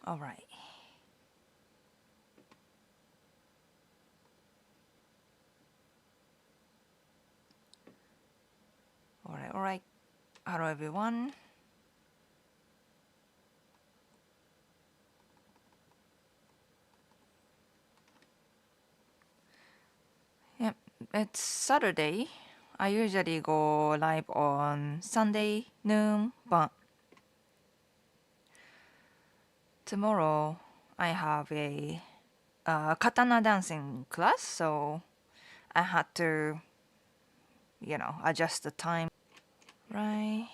All right. All right, all right. Hello, everyone. Yep, it's Saturday. I usually go live on Sunday noon, but tomorrow I have a katana dancing class, so I had to, adjust the time. Right.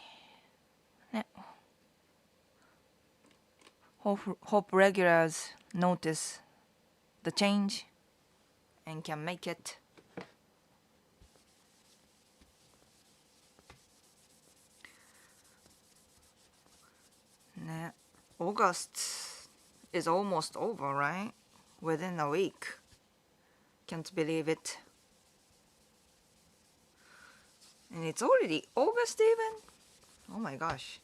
Yeah. Hope regulars notice the change and can make it. ね。August is almost over, right? Within a week. Can't believe it. And it's already August even? Oh my gosh.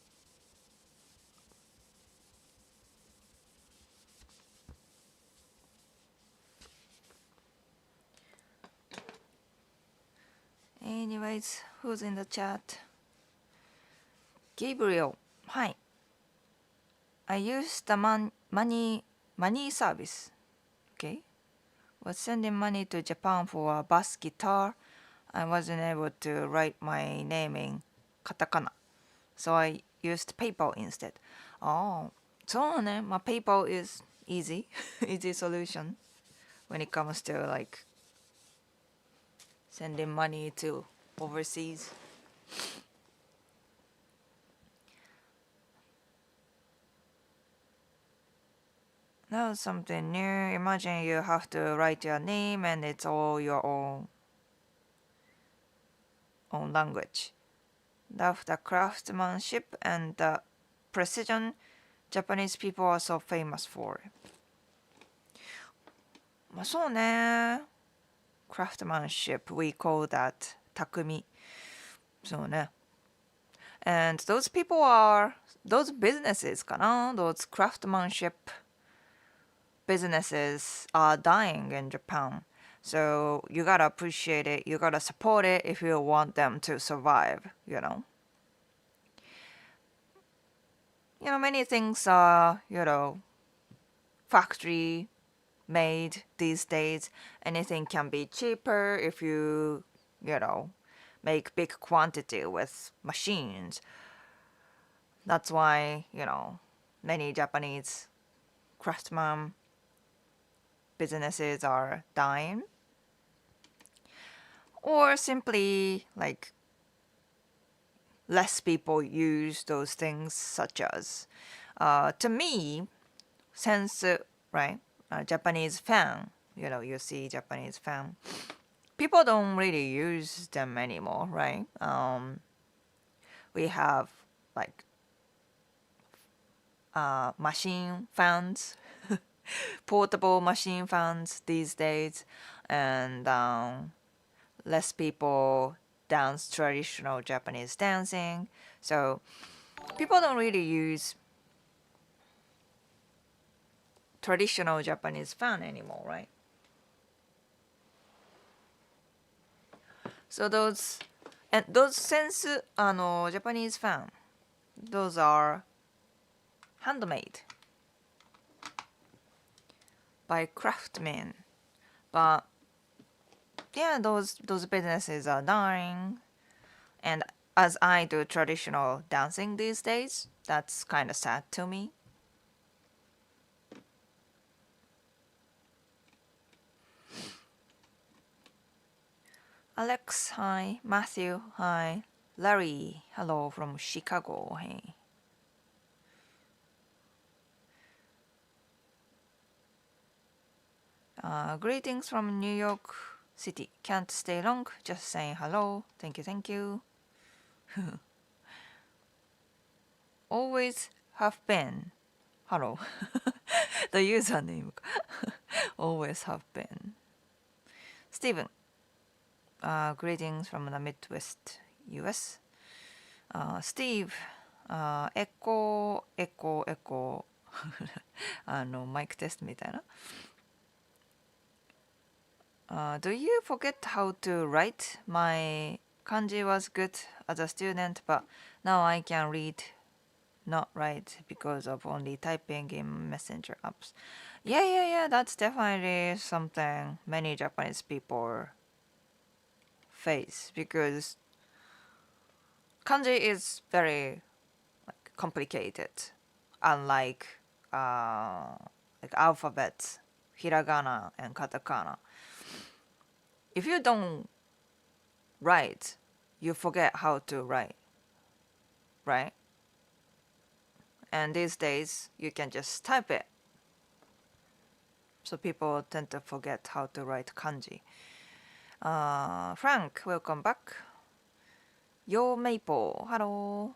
Anyways, who's in the chat? Gabriel. Hi. I used the money service. Okay. Was sending money to Japan for a bass guitar. I wasn't able to write my name in katakana. So I used PayPal instead. Oh, そうね。まあ、PayPal is easy. Easy solution when it comes to like sending money to overseas. That was something new. Imagine you have to write your name and it's all your own language. Love the craftsmanship and the precision Japanese people are so famous for. まあそうね。craftsmanship, we call that 匠。そうね。And those people are, those businesses かな those craftsmanship businesses are dying in Japan. So you gotta appreciate it, you gotta support it if you want them to survive, you know. You know, many things are, factory made these days. Anything can be cheaper if you make big quantity with machines. That's why, many Japanese craftsman businesses are dying. Or simply like less people use those things, such as to me, since right, Japanese fan, you see Japanese fan, people don't really use them anymore, right? We have like machine fans, portable machine fans these days, and less people dance traditional Japanese dancing. So people don't really use traditional Japanese fan anymore, right? So those since Japanese fan, those are handmade by craftsmen. But yeah, those businesses are dying. And as I do traditional dancing these days, that's kind of sad to me. Alex, hi. Matthew, hi. Larry, hello from Chicago, hey. Greetings from New York City. Can't stay long, just saying hello. Thank you, thank you. Always have been. Hello. The username. Always have been. Steven, greetings from the Midwest US. Steve, echo, echo, echo. マイクテストみたいな。Do you forget how to write? My kanji was good as a student, but now I can read, not write because of only typing in messenger apps. Yeah, that's definitely something many Japanese people face because kanji is very like complicated, unlike like alphabets, hiragana and katakana. If you don't write, you forget how to write, right? And these days, you can just type it. So people tend to forget how to write kanji. Frank, welcome back. Yo Maple, hello.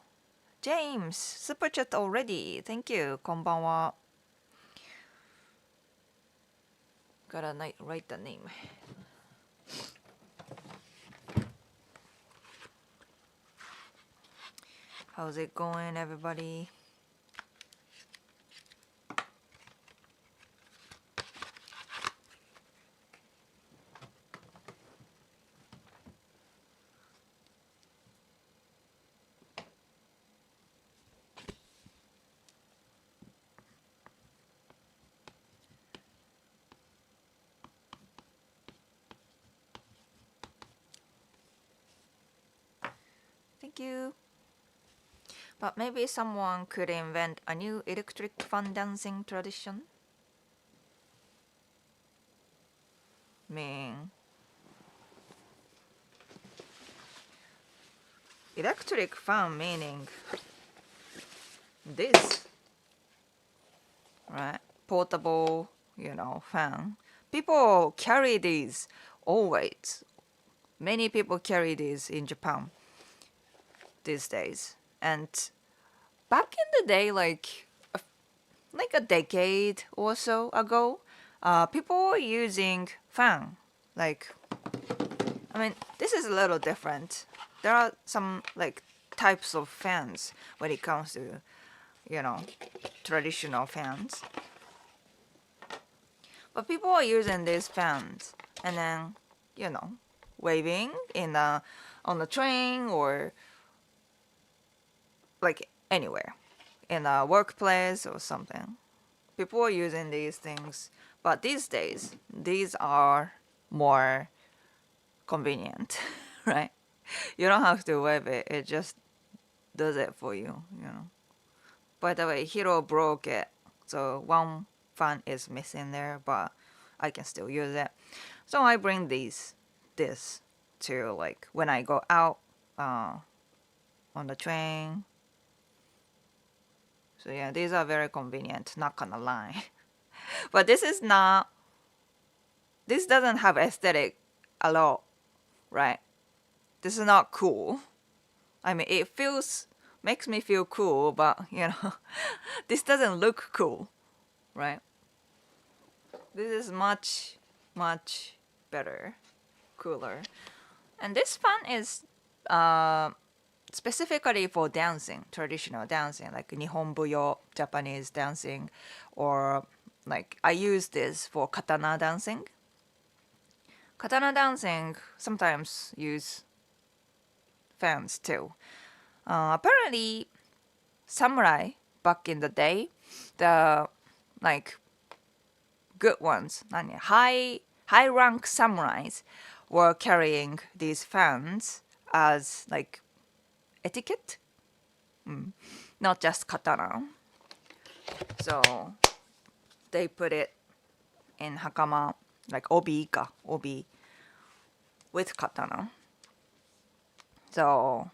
James, super chat already. Thank you. こんばんは. Gotta write the name. How's it going, everybody? Thank you. But maybe someone could invent a new electric fan dancing tradition. Electric fan meaning this, right? Portable, fan. People carry these always. Many people carry these in Japan these days. And back in the day, like a decade or so ago, people were using fan. This is a little different. There are some types of fans when it comes to, traditional fans. But people are using these fans and then, waving on the train or anywhere, in a workplace or something. People are using these things, but these days, these are more convenient, right? You don't have to wave it, it just does it for you, By the way, Hiro broke it, so one fan is missing there, but I can still use it. So I bring this to when I go out on the train. So yeah, these are very convenient, not gonna lie. But this doesn't have aesthetic at all, right? This is not cool. It makes me feel cool, but this doesn't look cool, right? This is much, much better, cooler. And this fan is specifically for dancing, traditional dancing, like Nihonbuyo, Japanese dancing, or I use this for katana dancing. Katana dancing sometimes use fans too. Apparently, samurai back in the day, the good ones, high rank samurais were carrying these fans as etiquette, not just katana. So they put it in hakama, obi with katana. So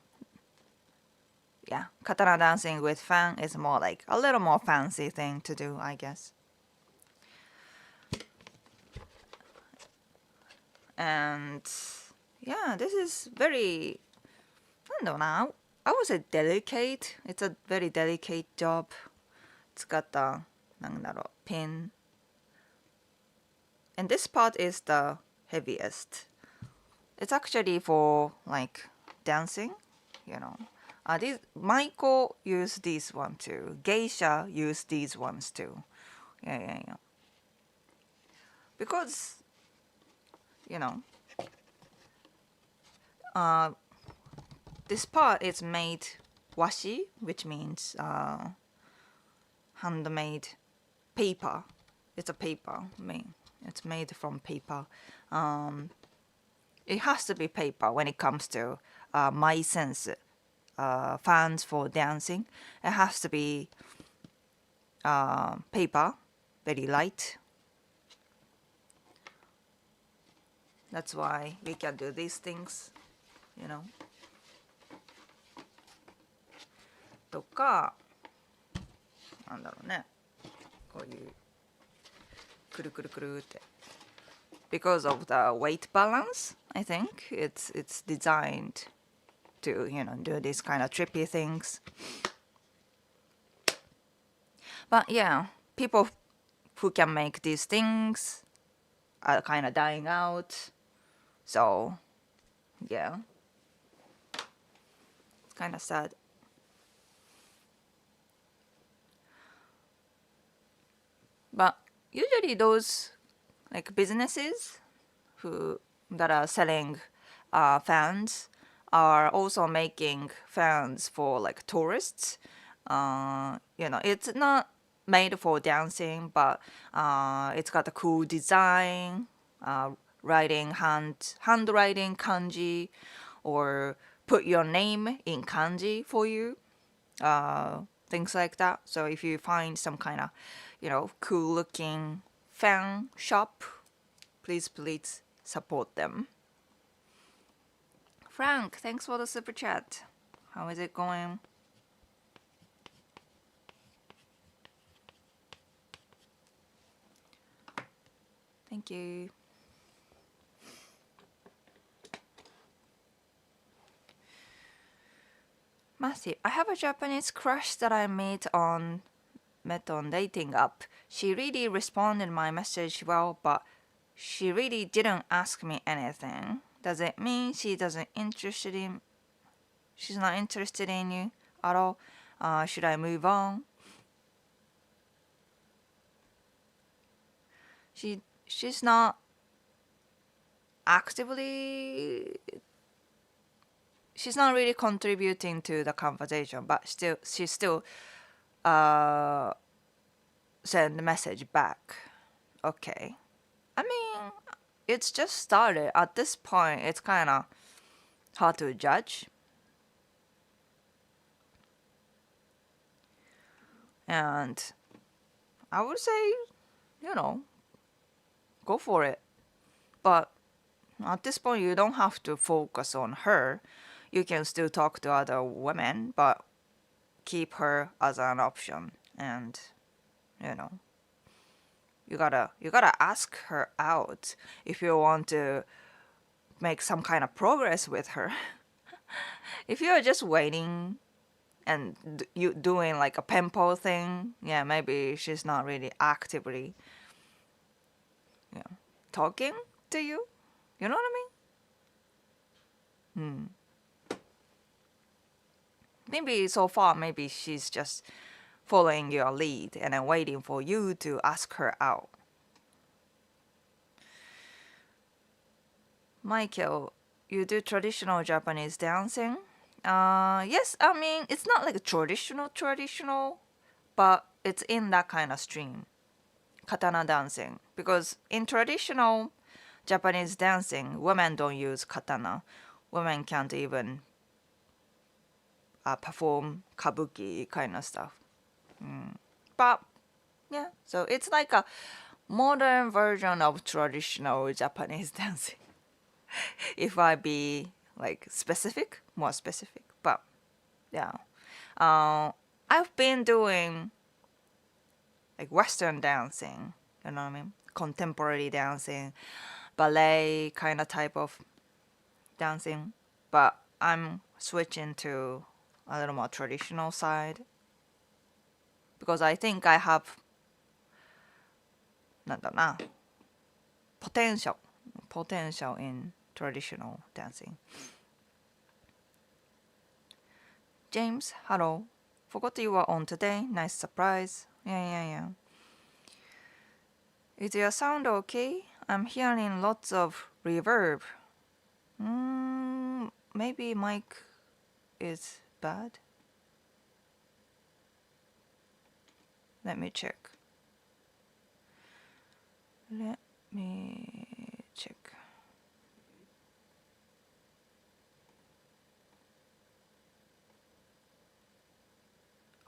yeah, katana dancing with fan is more a little more fancy thing to do, I guess. And yeah, this is very, I don't know, I would say delicate. It's a very delicate job. It's got the pin. And this part is the heaviest. It's actually for dancing, These Michael used this one too. Geisha used these ones too. Yeah. Because you know, uh, this part is made washi, which means handmade paper. It's a paper. It's made from paper. It has to be paper when it comes to my sense. Fans for dancing, it has to be paper, very light. That's why we can do these things, you know. とか、なんだろうね。こういうくるくるくるって。Because of the weight balance, I think it's designed to, you know, do these kind of trippy things. But yeah, people who can make these things are kind of dying out. So, yeah. It's kind of sad. But usually those like businesses that are selling fans are also making fans for like tourists. You know, it's not made for dancing, but it's got a cool design, handwriting kanji, or put your name in kanji for you, things like that. So if you find some kind of, you know, cool looking fan shop, please support them. Frank, thanks for the super chat. How is it going? Thank you. Matthew, I have a Japanese crush that I met on dating app. She really responded my message well, but she really didn't ask me anything. Does it mean she's not interested in you at all? Should I move on? She's not actively, she's not really contributing to the conversation, but she still send the message back. Okay. I mean, it's just started. At this point, it's kind of hard to judge. And I would say, you know, go for it. But at this point, you don't have to focus on her. You can still talk to other women, but keep her as an option. And, you know, you gotta ask her out if you want to make some kind of progress with her. If you're just waiting and you doing like a penpal thing, yeah, maybe she's not really actively, you know, talking to you. You know what I mean? Maybe so far, maybe she's just following your lead and then waiting for you to ask her out. Michael, you do traditional Japanese dancing? Yes, I mean, it's not like a traditional, but it's in that kind of stream. Katana dancing. Because in traditional Japanese dancing, women don't use katana. Women can't even perform Kabuki kind of stuff. But yeah, so it's like a modern version of traditional Japanese dancing. If I be like more specific. But yeah, I've been doing like Western dancing. You know what I mean? Contemporary dancing, ballet kind of type of dancing. But I'm switching to a little more traditional side because I think I have なんだろうな potential in traditional dancing. James, hello. Forgot you were on today. Nice surprise. Yeah. Is your sound okay? I'm hearing lots of reverb. Maybe mic is bad. Let me check.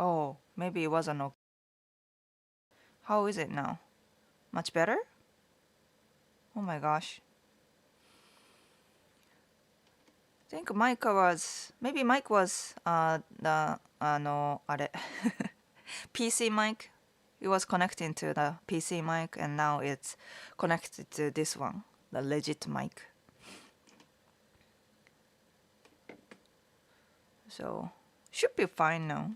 Oh, maybe it wasn't okay. How is it now? Much better? Oh my gosh. I think maybe Mike was the あれ PC mic. It was connecting to the PC mic and now it's connected to this one, the legit mic. So should be fine now.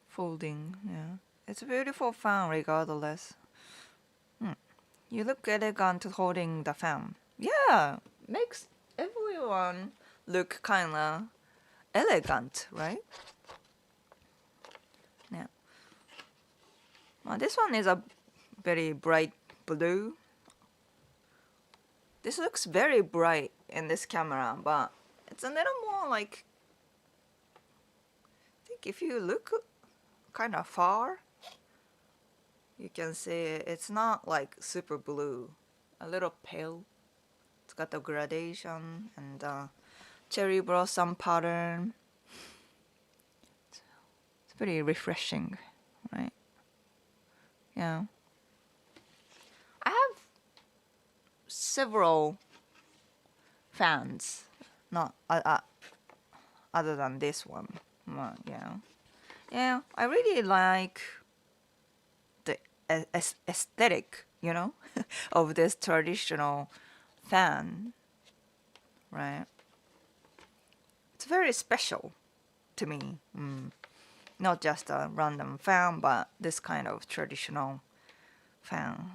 Folding, yeah. It's a beautiful fan regardless. You look elegant holding the fan. Yeah, makes everyone look kinda elegant, right? Yeah. Well, this one is a very bright blue. This looks very bright in this camera, but it's a little more like, I think if you look kind of far, you can see it's not like super blue, a little pale. It's got the gradation and cherry blossom pattern. It's pretty refreshing, right? Yeah. I have several fans, not other than this one. Yeah, I really like the aesthetic, of this traditional fan, right? It's very special to me. Not just a random fan, but this kind of traditional fan.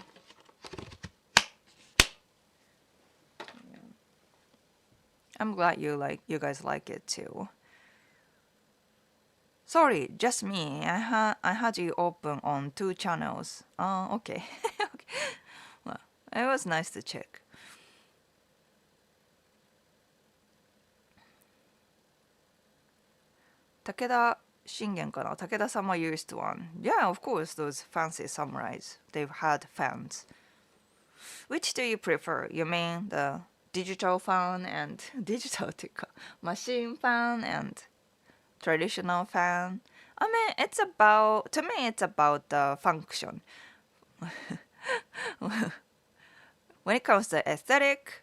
I'm glad you guys like it too. Sorry, just me. I had you open on 2 channels. Oh, okay. Okay. Well, it was nice to check. Takeda Shingen kana? Takeda-sama used one. Yeah, of course, those fancy samurais. They've had fans. Which do you prefer? You mean the digital fan and digital っていうか machine fan and traditional fan? I mean, to me it's about the function. When it comes to aesthetic,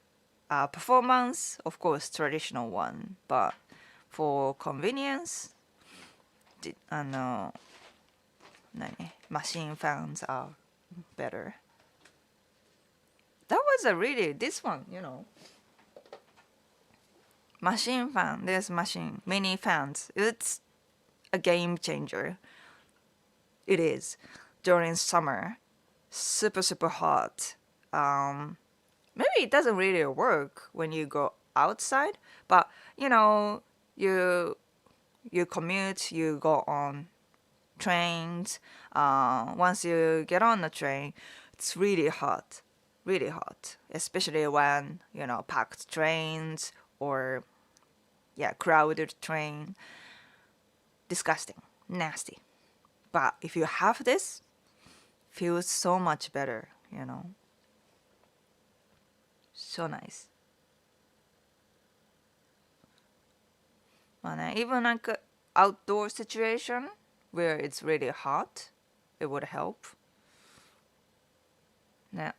performance, of course, traditional one. But for convenience, machine fans are better. That was this one, machine fan. This machine, mini fans. It's a game changer. It is during summer, super hot. Maybe it doesn't really work when you go outside, but you commute, you go on trains. Once you get on the train, it's really hot, especially when packed trains or crowded train. Disgusting, nasty. But if you have this, feels so much better, So nice. And even like a outdoor situation where it's really hot, it would help. Yeah.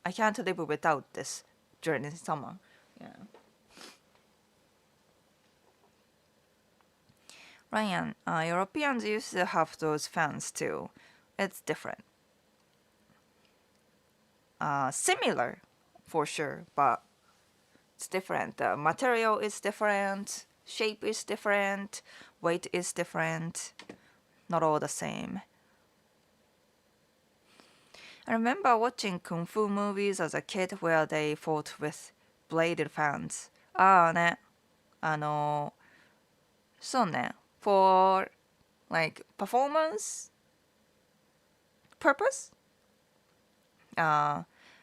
I can't live without this during the summer. Yeah. Ryan, Europeans used to have those fans too. It's different. Similar, for sure, but it's different. The material is different. shape is different, weight is different, not all the same. I remember watching kung fu movies as a kid where they fought with bladed fans. ああね、そうね、for like performance purpose,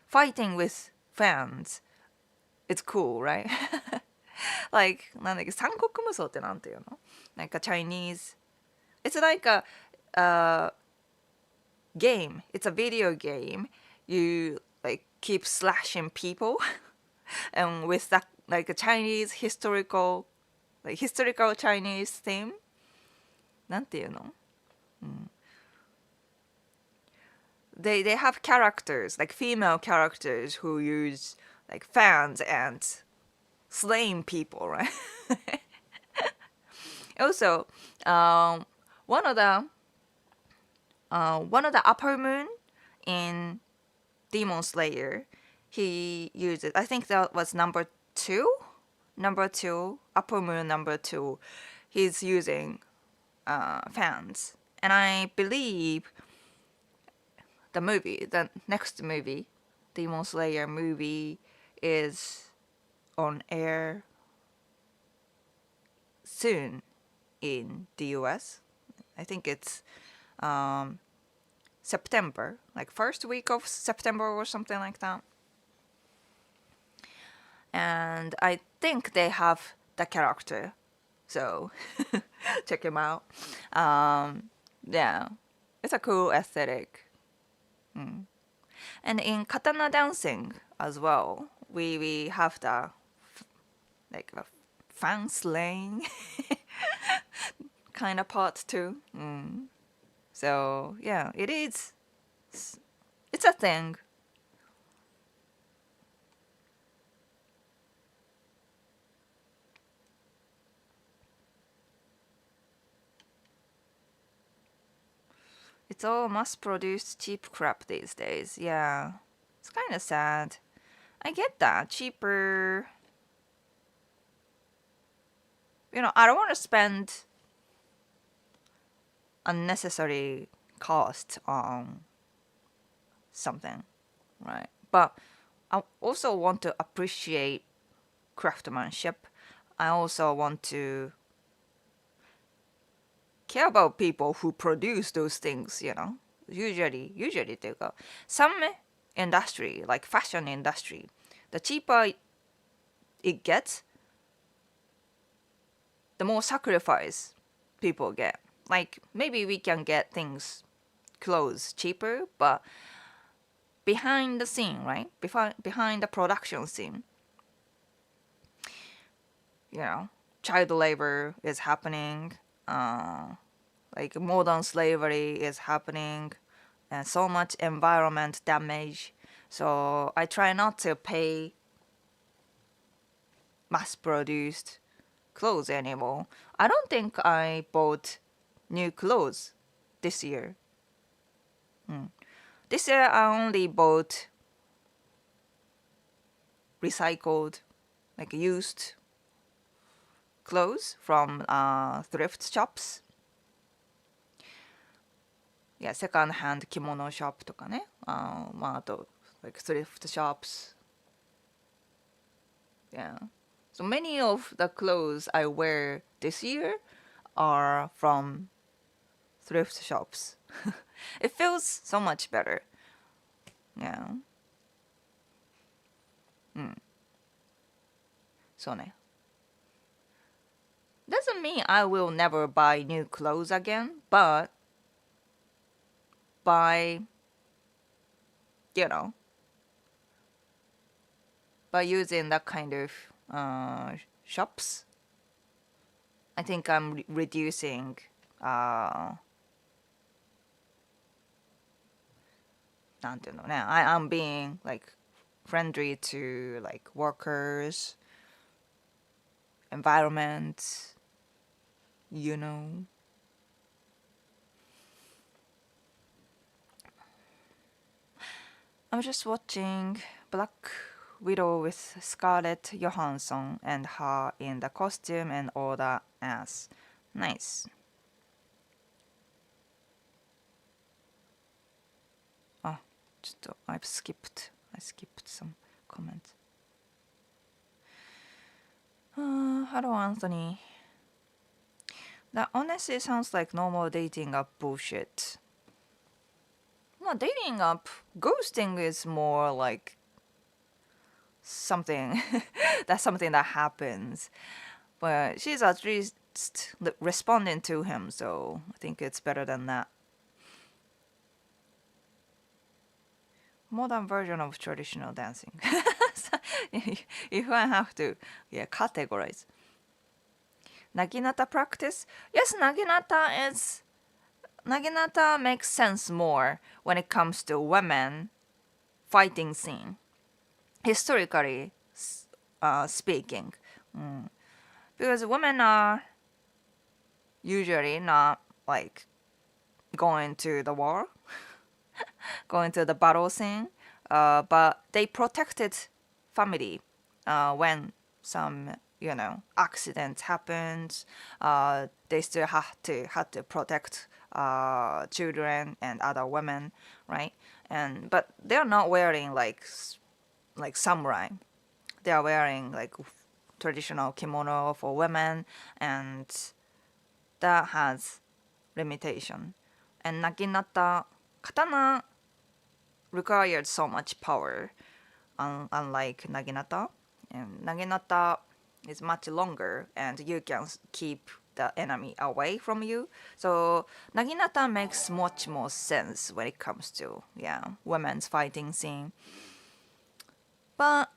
fighting with fans, it's cool, right? Like なんだっけ、三国無双ってなんていうの？なんか Chinese. It's like a game. It's a video game. You like keep slashing people, and with that like a Chinese historical Chinese theme. なんていうの？ They have characters like female characters who use like fans and slaying people, right? Also, one of the upper moon in Demon Slayer, he uses. I think that was number two, upper moon number two. He's using fans, and I believe the next movie, Demon Slayer movie, is on air soon in the US. I think it's September, like first week of September or something like that. And I think they have the character, so check him out. Yeah, it's a cool aesthetic. And in katana dancing as well, we have the like a fan slaying kind of part too. So yeah, it is. It's a thing. It's all mass-produced cheap crap these days. Yeah, it's kind of sad. I get that. Cheaper. I don't want to spend unnecessary cost on something, right? But I also want to appreciate craftsmanship. I also want to care about people who produce those things, usually っていうか some industry, like fashion industry, the cheaper it gets, the more sacrifice people get. Like maybe we can get clothes cheaper, but behind the scene, right? Behind the production scene, child labor is happening, like modern slavery is happening, and so much environment damage. So I try not to pay mass-produced clothes anymore. I don't think I bought new clothes this year. This year I only bought recycled, like used clothes from thrift shops. Yeah, second-hand 着物ショップとかね。あと like thrift shops. Yeah. So many of the clothes I wear this year are from thrift shops. It feels so much better. Yeah. そうね。Doesn't mean I will never buy new clothes again, but by using that kind of shops, I think I'm reducing I'm being like friendly to like workers, environment, I'm just watching Black Widow with Scarlett Johansson and her in the costume and all that ass. Nice. Ah, I skipped some comments. Hello, Anthony. That honestly sounds like normal dating app bullshit. Well, dating app ghosting is more like something something that happens. But she's at least responding to him, so I think it's better than that. Modern version of traditional dancing. If I have to, categorize. Naginata practice? Yes, Naginata makes sense more when it comes to women fighting scene. Historically speaking. Because women are usually not like going to the war, going to the battle scene, but they protected family when some accident happens. They still had to protect children and other women, right? But they're not wearing like samurai. They are wearing like traditional kimono for women, and that has limitation. And naginata katana required so much power, unlike naginata. And naginata is much longer, and you can keep the enemy away from you. So naginata makes much more sense when it comes to women's fighting scene. But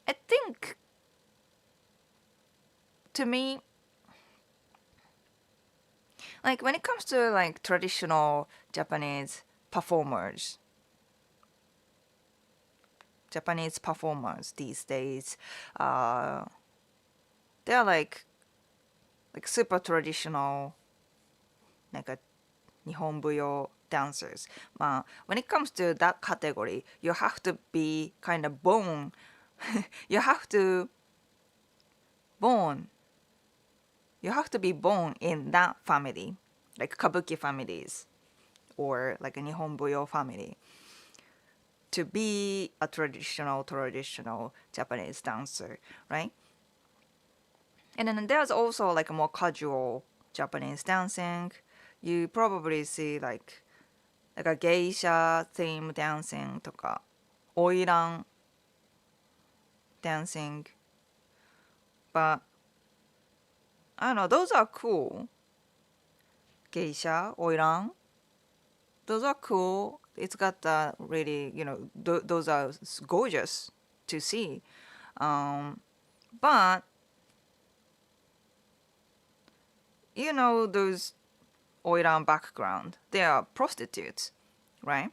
I think, to me, like when it comes to like traditional Japanese performers these days, they're like super traditional, like a Nihonbuyo dancers. When it comes to that category, you have to be kind of born. you have to be born in that family, like Kabuki families, or like a Nihonbuyo family, to be a traditional Japanese dancer, right? And then there's also like a more casual Japanese dancing. You probably see like a geisha theme dancing とか oiran dancing. But I don't know, those are cool. Geisha, oiran, those are cool. It's got really, those are gorgeous to see. But those oiran background, they are prostitutes, right?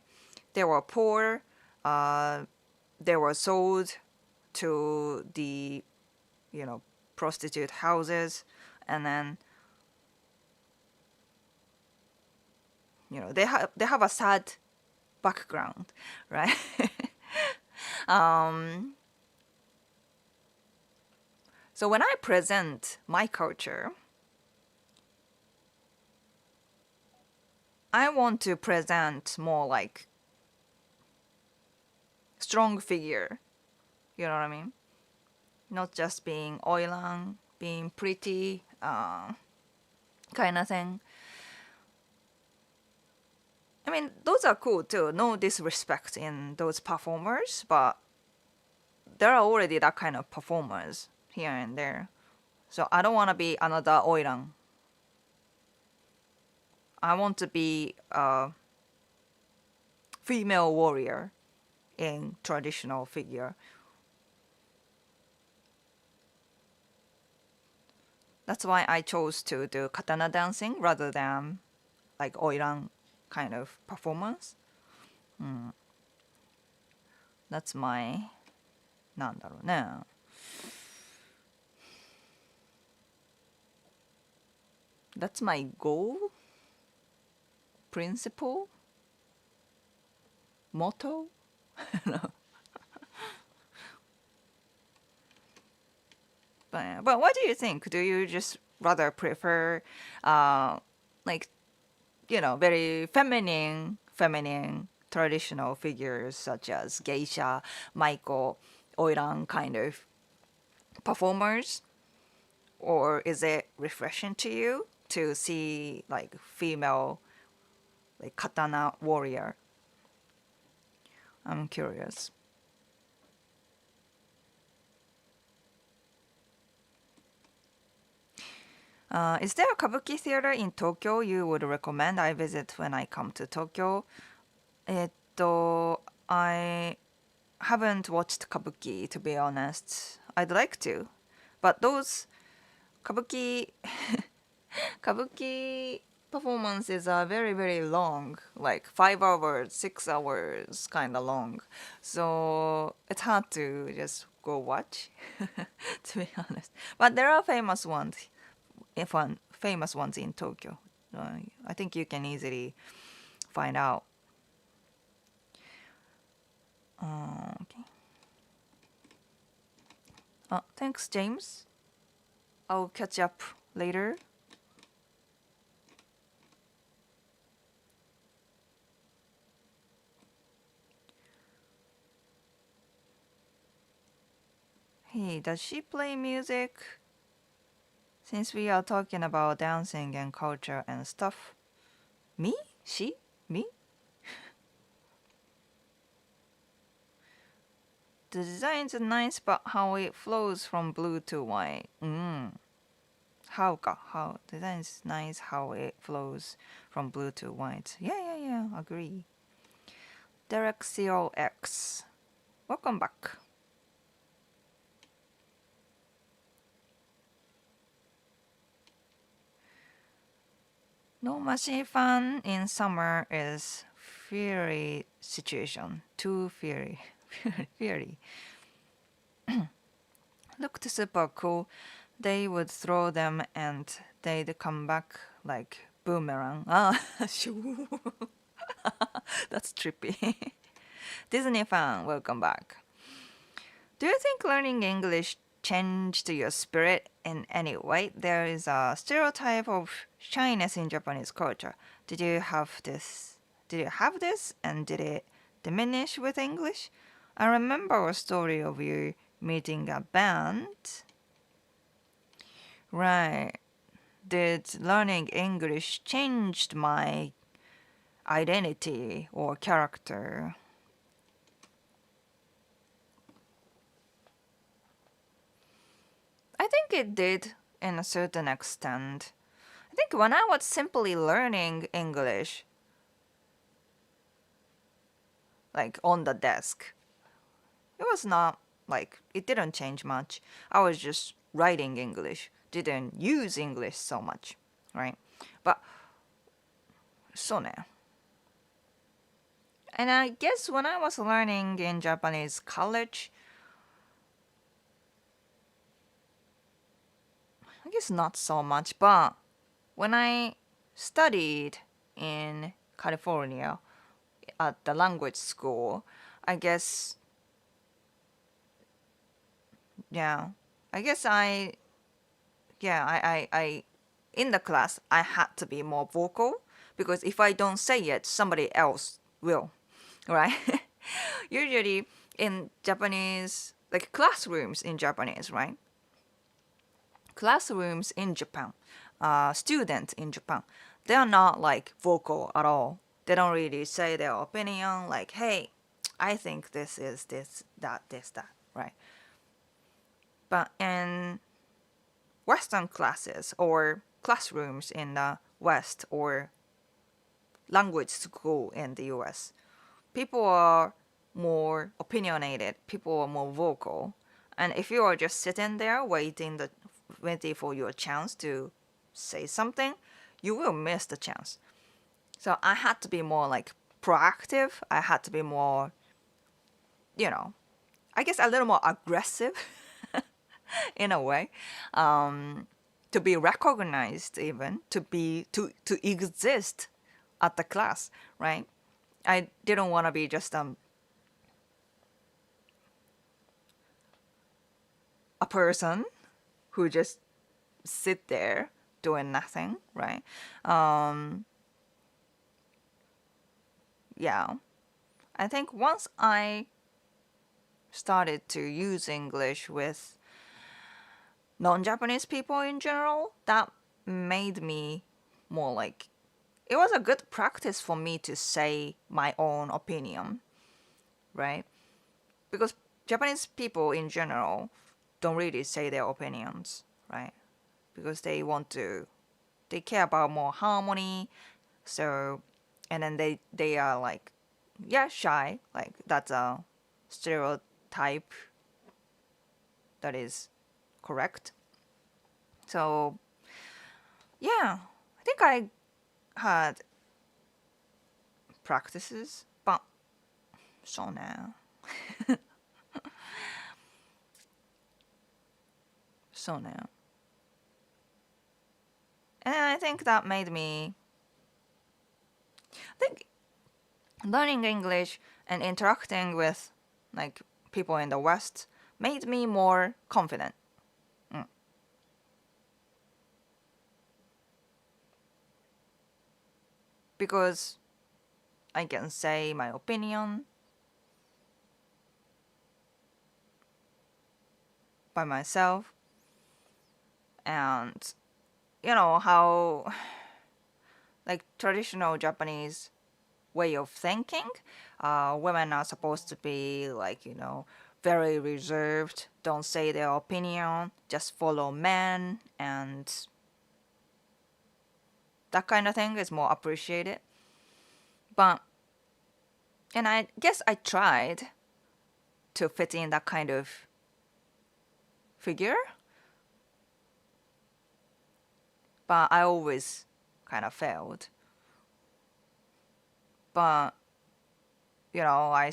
They were poor. They were sold to the prostitute houses, and then they have a sad background, right? So when I present my culture, I want to present more like strong figure, you know what I mean? Not just being oiran, being pretty, kind of thing. I mean, those are cool too. No disrespect in those performers, but there are already that kind of performers here and there. So I don't want to be another oiran. I want to be a female warrior in traditional figure. That's why I chose to do katana dancing rather than like oiran kind of performance. That's my なんだろうね。That's my goal, principle, motto. But what do you think? Do you just rather prefer, like very feminine traditional figures such as geisha, Maiko, oiran kind of performers, or is it refreshing to you to see like female like katana warrior? I'm curious. Is there a Kabuki theater in Tokyo you would recommend I visit when I come to Tokyo? I haven't watched Kabuki to be honest. I'd like to, but those Kabuki Kabuki performances are very very long, like 5 hours, 6 hours, kind of long. So it's hard to just go watch, to be honest. But there are famous ones in Tokyo. I think you can easily find out. Okay. Thanks, James. I'll catch up later. Hey, does she play music? Since we are talking about dancing and culture and stuff. Me? She? Me? The design's nice, but how it flows from blue to white. How design's nice, how it flows from blue to white. Yeah, agree. Derek COX. Welcome back. No machine fan in summer is fiery situation. Too fiery. Fiery. Looked super cool. They would throw them and they'd come back like boomerang. Shoo. That's trippy. Disney fan, welcome back. Do you think learning English changed your spirit in any way? There is a stereotype of shyness in Japanese culture. Did you have this? And did it diminish with English? I remember a story of you meeting a band. Right. Did learning English changed my identity or character? I think it did in a certain extent. I think when I was simply learning English, like on the desk, it was not like it didn't change much. I was just writing English, didn't use English so much, right? But so ne. And I guess when I was learning in Japanese college, I guess not so much, but when I studied in California at the language school, I guess, yeah, I guess I in the class, I had to be more vocal because if I don't say it, somebody else will, right? Usually in Japanese, like classrooms in Japanese, right? Classrooms in Japan, students in Japan, they are not like vocal at all. They don't really say their opinion, like, hey, I think this is this, that, right? But in Western classes or classrooms in the West or language school in the US, people are more opinionated, people are more vocal. And if you are just sitting there waiting for your chance to say something, you will miss the chance. So I had to be more like proactive. I had to be more, I guess a little more aggressive in a way, to be recognized, even to exist at the class, right? I didn't want to be just a person who just sit there doing nothing, right? Um, yeah, I think once I started to use English with non-Japanese people in general, that made me more like it was a good practice for me to say my own opinion, right? Because Japanese people in general don't really say their opinions, right? Because they care about more harmony. So, and then they are like, yeah, shy. Like that's a stereotype that is correct. So, yeah, I think I had practices, but so now, so now, and I think that made me. I think learning English and interacting with like people in the West made me more confident. Mm. Because I can say my opinion by myself, and you know how like traditional Japanese way of thinking, women are supposed to be like very reserved, don't say their opinion, just follow men, and that kind of thing is more appreciated. But and I guess I tried to fit in that kind of figure, but I always kind of failed. But I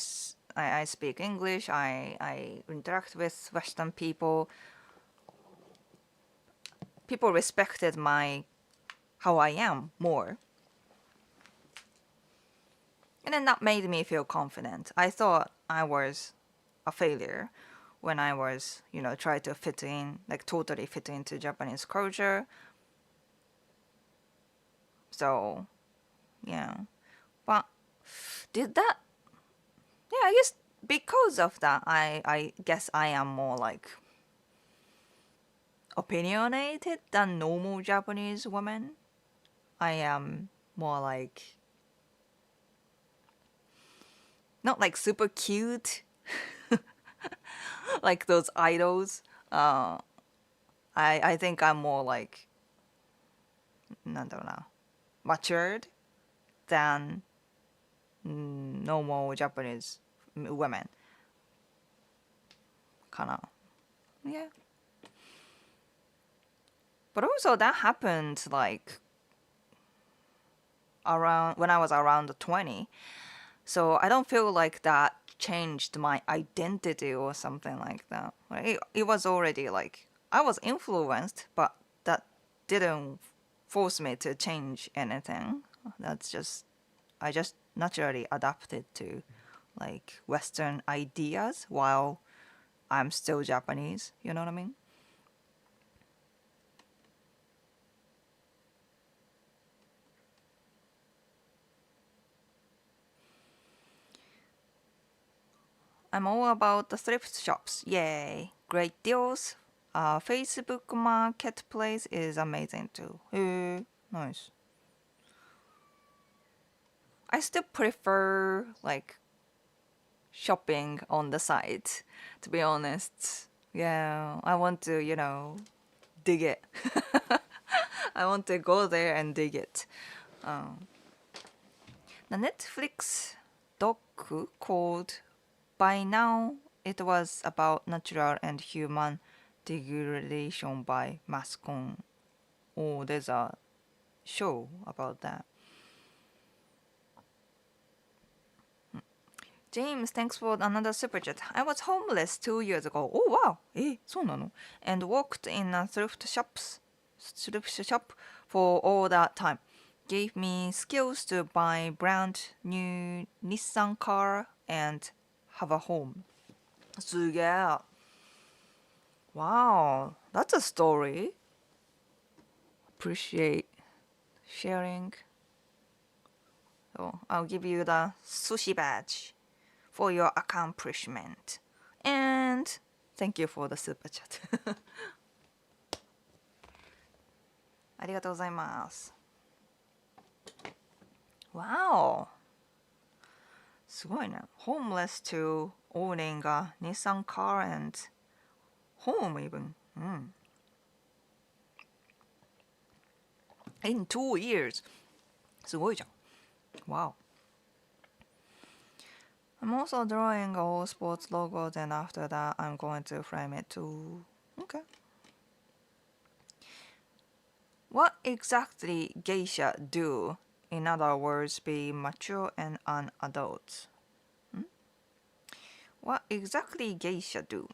speak English, I interact with Western people. People respected my how I am more. And then that made me feel confident. I thought I was a failure when I was, try to fit in, like totally fit into Japanese culture. So, yeah. But did that, yeah, I guess because of that, I guess I am more like opinionated than normal Japanese women. I am more like, not like super cute, like those idols. I think I'm more like, なんだろうな matured than normal Japanese women かな. Yeah. But also that happened like around when I was around 20. So I don't feel like that changed my identity or something like that. Like it was already like I was influenced, but that didn't force me to change anything. That's just I just naturally adapted to like Western ideas while I'm still Japanese. You know what I mean? I'm all about the thrift shops. Yay! Great deals. Facebook Marketplace is amazing too. Nice. I still prefer like shopping on the site, to be honest. Yeah, I want to, dig it. I want to go there and dig it. The Netflix doc called By Now It was about natural and human degradation by mascon. Oh, there's a show about that. James, thanks for another super chat. I was homeless 2 years ago. Oh wow, そうなの? And worked in a thrift shop for all that time. Gave me skills to buy brand new Nissan car and have a home. すげえ. Wow, that's a story. Appreciate sharing. So I'll give you the sushi badge for your accomplishment. And thank you for the super chat. ありがとうございます。Wow! すごいね。Homeless to owning a Nissan car and home even. In 2 years. すごいじゃん。Wow. I'm also drawing all sports logos and after that I'm going to frame it too. Okay. What exactly geisha do? In other words, be mature and an adult. What exactly geisha do?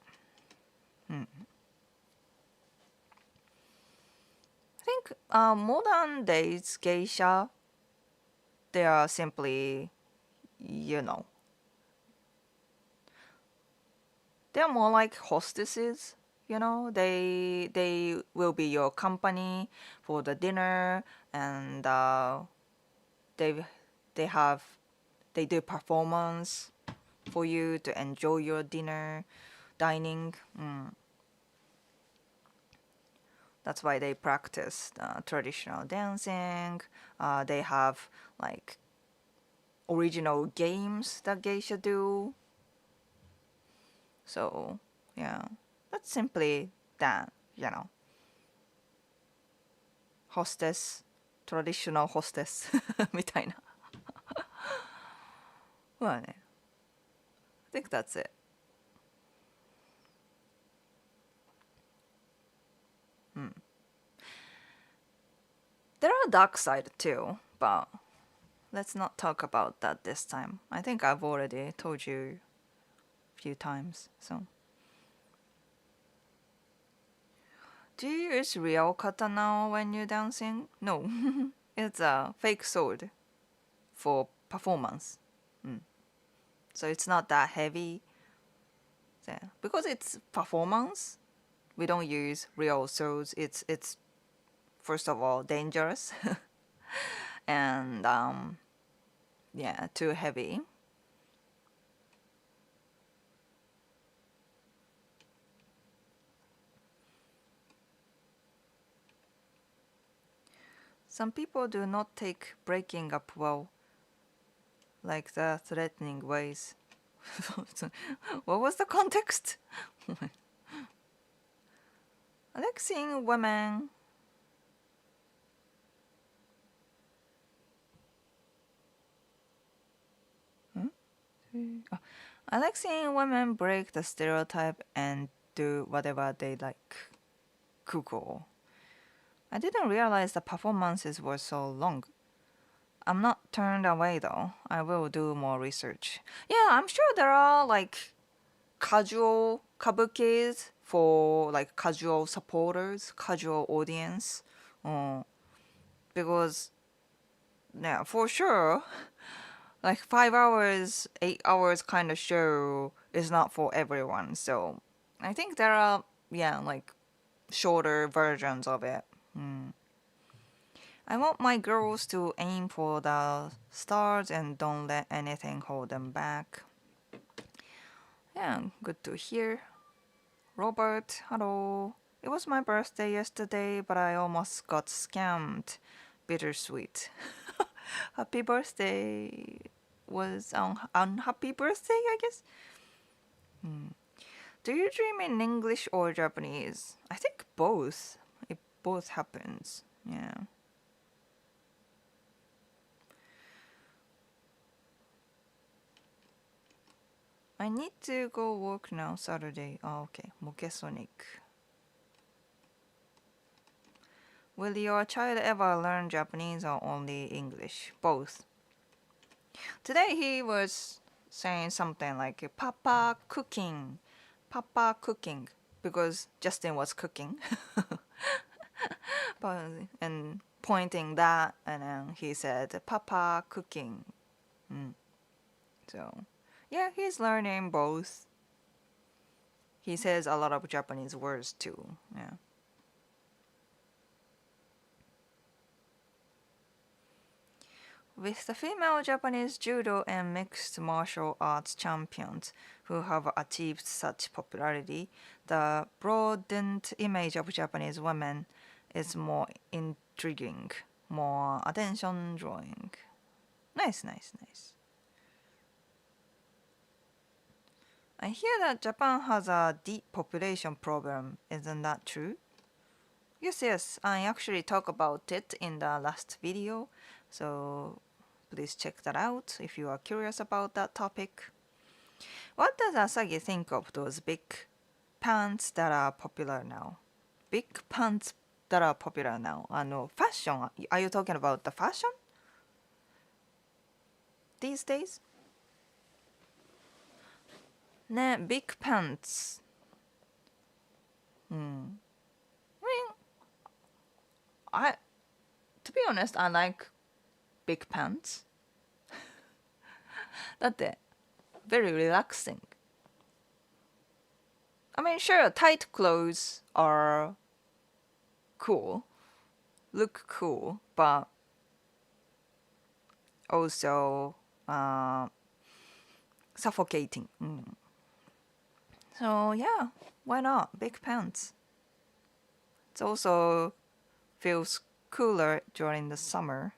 I think modern days geisha, they are simply, they're more like hostesses. They will be your company for the dinner, and they they have they do performance for you to enjoy your dinner, dining. That's why they practice traditional dancing. They have like original games that geisha do. So yeah, that's simply that, hostess, traditional hostess みたいな。まあね。I think that's it. There are dark side too, but let's not talk about that this time. I think I've already told you a few times, so. Do you use real katana when you're dancing? No. It's a fake sword for performance. So it's not that heavy. So, because it's performance, we don't use real swords. It's first of all dangerous and yeah, too heavy. Some people do not take breaking up well, like the threatening ways. What was the context? I like seeing women. I like seeing women break the stereotype and do whatever they like. Google. I didn't realize the performances were so long. I'm not turned away though. I will do more research. Yeah, I'm sure there are like casual kabukis for like casual supporters, casual audience. Because yeah, for sure, like 5 hours, 8 hours kind of show is not for everyone. So I think there are like shorter versions of it. I want my girls to aim for the stars and don't let anything hold them back. Yeah, good to hear. Robert, hello. It was my birthday yesterday, but I almost got scammed. Bittersweet. Happy birthday was on happy birthday, I guess. Do you dream in English or Japanese? I think both. It both happens. Yeah. I need to go work now, Saturday. Oh, okay. Mokesonic. Will your child ever learn Japanese or only English? Both. Today he was saying something like Papa cooking. Papa cooking. Because Justin was cooking. And pointing that, and then he said Papa cooking. So yeah, he's learning both. He says a lot of Japanese words too. Yeah. With the female Japanese judo and mixed martial arts champions who have achieved such popularity, the broadened image of Japanese women is more intriguing, more attention drawing. Nice, nice, nice. I hear that Japan has a deep population problem. Isn't that true? Yes, yes. I actually talked about it in the last video, so please check that out if you are curious about that topic. What does Asagi think of those big pants that are popular now? Big pants that are popular now. Fashion. Are you talking about the fashion these days? ね、big pants. I mean, to be honest, I like big pants. だって very relaxing. I mean, sure, tight clothes are cool, look cool, but also suffocating. So yeah, why not? Big pants. It also feels cooler during the summer.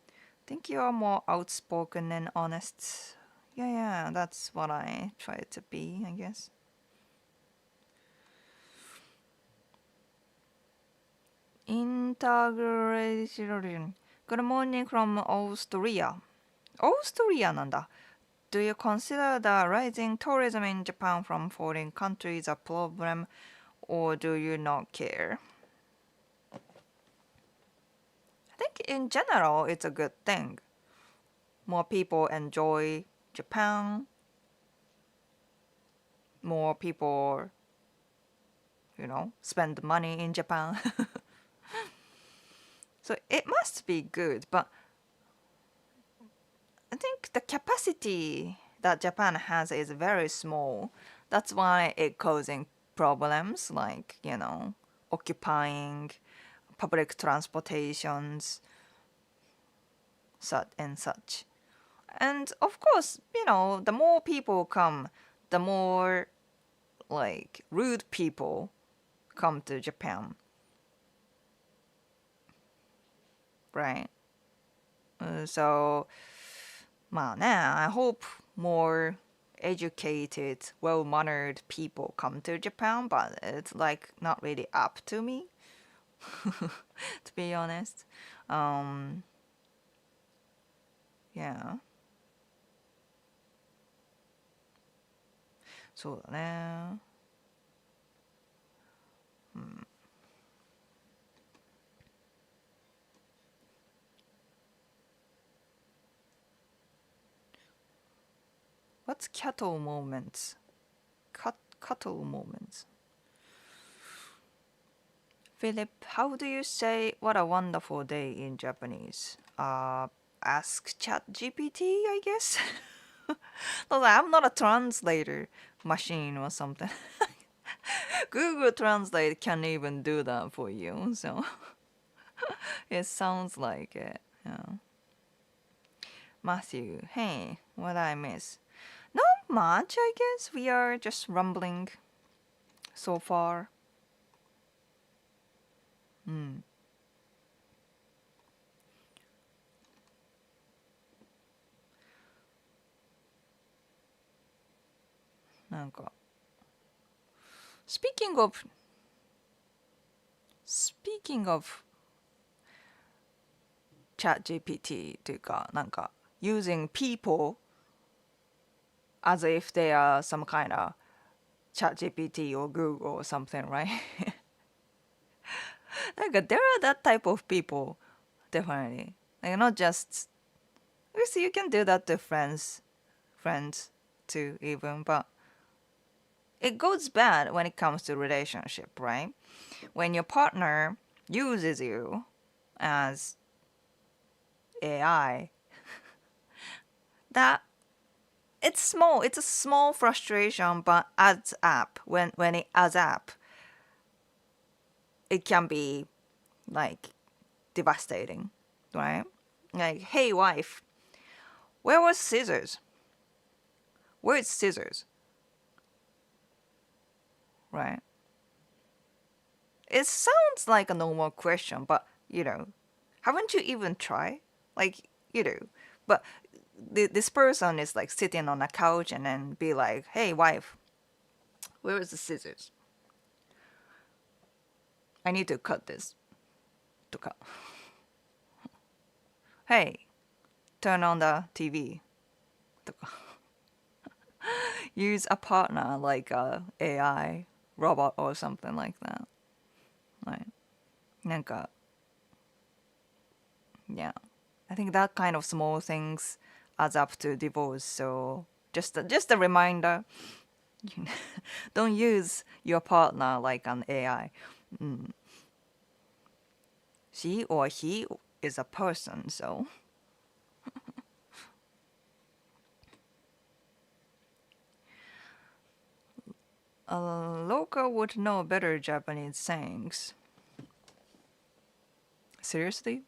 I think you are more outspoken and honest. Yeah, that's what I try to be, I guess. Integration. Good morning from Austria. Austria なんだ. Do you consider the rising tourism in Japan from foreign countries a problem, or do you not care? I think in general it's a good thing. More people enjoy Japan. More people, spend money in Japan. So it must be good, but I think the capacity that Japan has is very small. That's why it's causing problems like, occupying public transportations, such and such. And of course, the more people come, the more rude people come to Japan. Right? So, I hope more educated, well-mannered people come to Japan, but it's not really up to me, to be honest. Yeah. そうだね。What's cattle moments? Cattle moments. Philip, how do you say what a wonderful day in Japanese? Ask ChatGPT, I guess. I'm not a translator machine or something. Google Translate can't even do that for you, so it sounds like it. Yeah. Matthew, hey, what I miss? Not much, I guess. We are just rumbling so far. なんか speaking of ChatGPT というかusing people as if they are some kind of ChatGPT or Google or something, right? There are that type of people, definitely. Not just, obviously you can do that to friends too, even, but it goes bad when it comes to relationship, right? When your partner uses you as AI, that it's small. It's a small frustration, but adds up. When it adds up, it can be like devastating, right? Like, hey wife, where was scissors? Where's scissors? Right? It sounds like a normal question, but haven't you even tried? Like, but this person is like sitting on a couch and then be like, hey wife, where is the scissors? I need to cut this. To cut. Hey, turn on the TV. Use a partner like a AI robot or something like that. Right? なんか yeah. I think that kind of small things adds up to divorce. So just a reminder, don't use your partner like an AI. She or he is a person, so. A local would know better Japanese sayings. Seriously?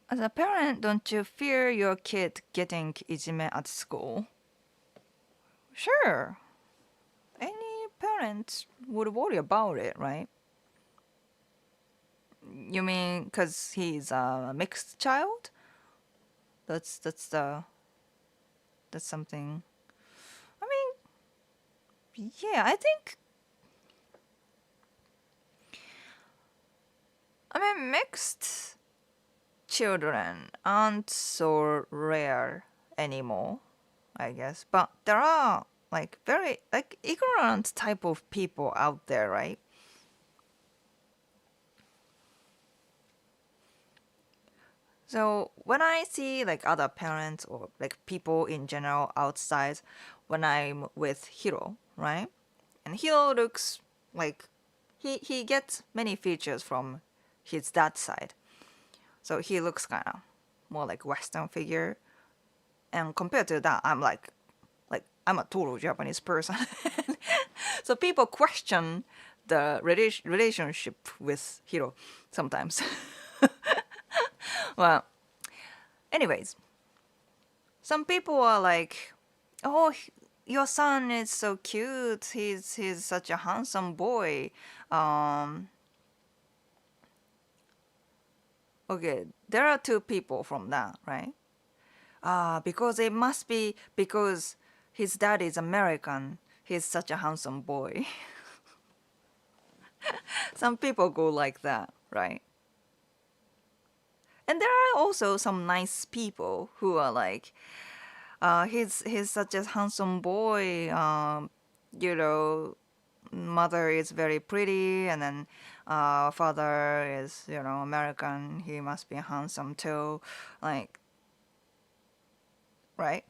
As a parent, don't you fear your kid getting ijime at school? Sure. Any parent would worry about it, right? You mean because he's a mixed child? That's something. I mean, yeah, I think. I mean, mixed children aren't so rare anymore, I guess. But there are like very like ignorant type of people out there, right? So when I see like other parents or like people in general outside, when I'm with Hiro, right? And Hiro looks like he gets many features from his dad's side. So he looks kind of more like Western figure. And compared to that, I'm like I'm a total Japanese person. So people question the relationship with Hiro sometimes. Well, anyways, some people are like, "Oh, your son is so cute. He's such a handsome boy." Um, okay, there are two people from that, right? Because it must be because his dad is American. He's such a handsome boy. Some people go like that, right? And there are also some nice people who are like, he's such a handsome boy. You know, mother is very pretty, and then father is American. He must be handsome too, like, right?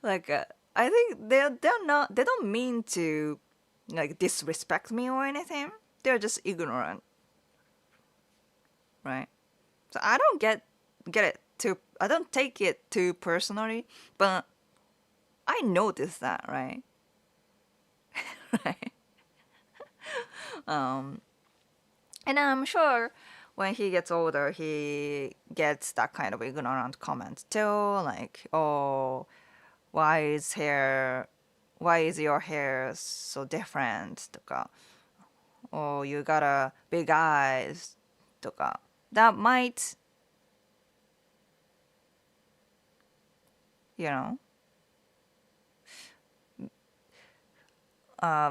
Like, I think they don't mean to like disrespect me or anything. They're just ignorant, right? So I don't get it too. I don't take it too personally, but I notice that, right? Right. Um, and I'm sure when he gets older, he gets that kind of ignorant comment too, like, "Oh, why is your hair so different?" とか、"Oh, you got a big eyes." とか、that might, you know,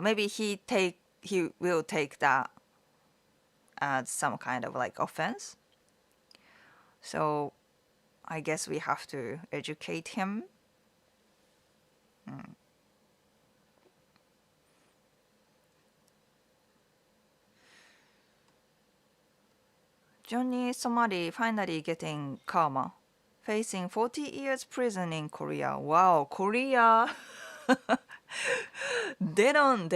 maybe he will take that as some kind of like offense. So I guess we have to educate him. Johnny Somali finally getting karma, facing 40 years prison in Korea. Wow, Korea. They don't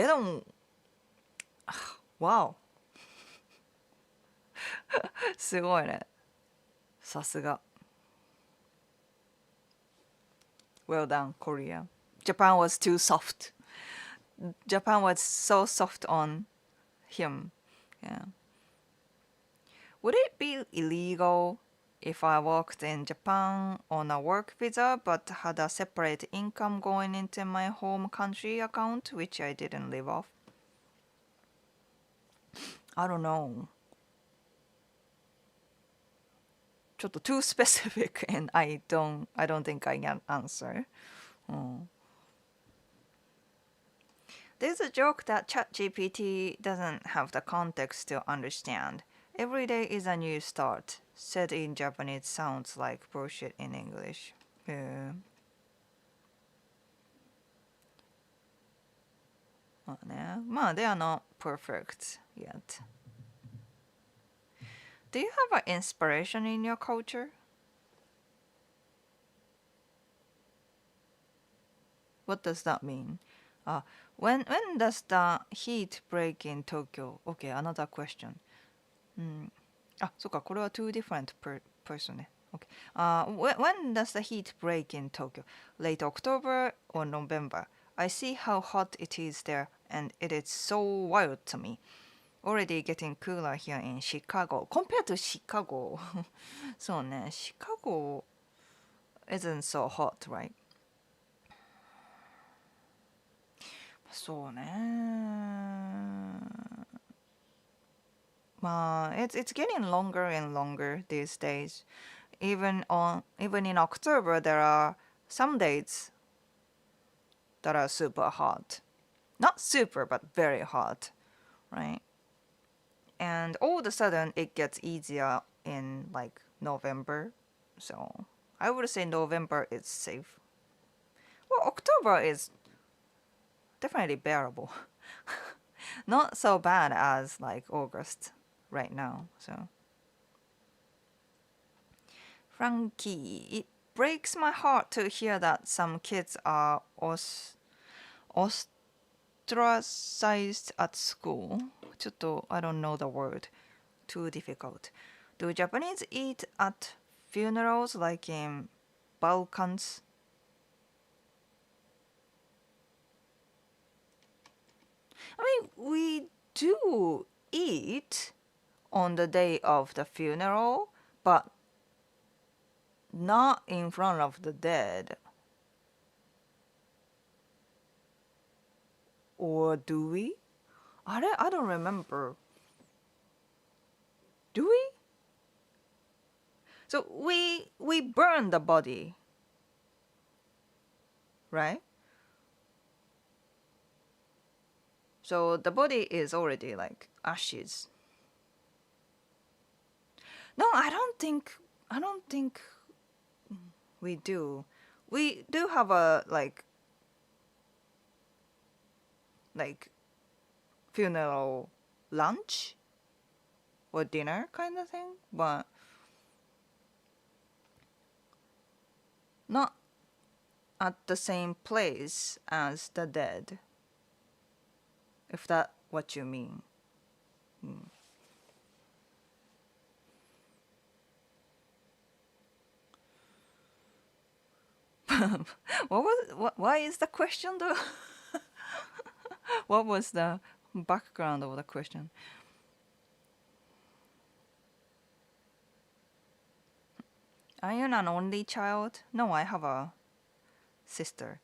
Wow. すごいね。さすが。Well done, Korea. Japan was too soft. Japan was so soft on him. Yeah. Would it be illegal if I worked in Japan on a work visa but had a separate income going into my home country account, which I didn't live off? I don't know. ちょっと too specific and I don't think I can answer. There's a joke that ChatGPT doesn't have the context to understand. Every day is a new start. Said in Japanese sounds like bullshit in English. まあね。まあ、they are not perfect yet. Do you have an inspiration in your culture? What does that mean? When does the heat break in Tokyo? Okay, another question. そうか、これは two different person ね。Okay. When does the heat break in Tokyo? Late October or November? I see how hot it is there, and it is so wild to me. Already getting cooler here in Chicago. Compared to Chicago, そうね、Chicago isn't so hot, right? そうね。It's getting longer and longer these days. Even in October, there are some days that are super hot. Not super, but very hot, right? And all of a sudden, it gets easier in like November. So I would say November is safe. Well, October is definitely bearable. Not so bad as like August right now. So Frankie, it breaks my heart to hear that some kids are ostracized at school. ちょっと I don't know the word. Too difficult. Do Japanese eat at funerals like in Balkans? I mean, we do eat on the day of the funeral, but not in front of the dead. Or do we? I don't remember. Do we? So we burn the body, right? So the body is already like ashes. No, I don't think we do. We do have a like funeral lunch or dinner kind of thing, but not at the same place as the dead. If that what you mean. Why is the question though? What was the background of the question? Are you an only child? No, I have a sister.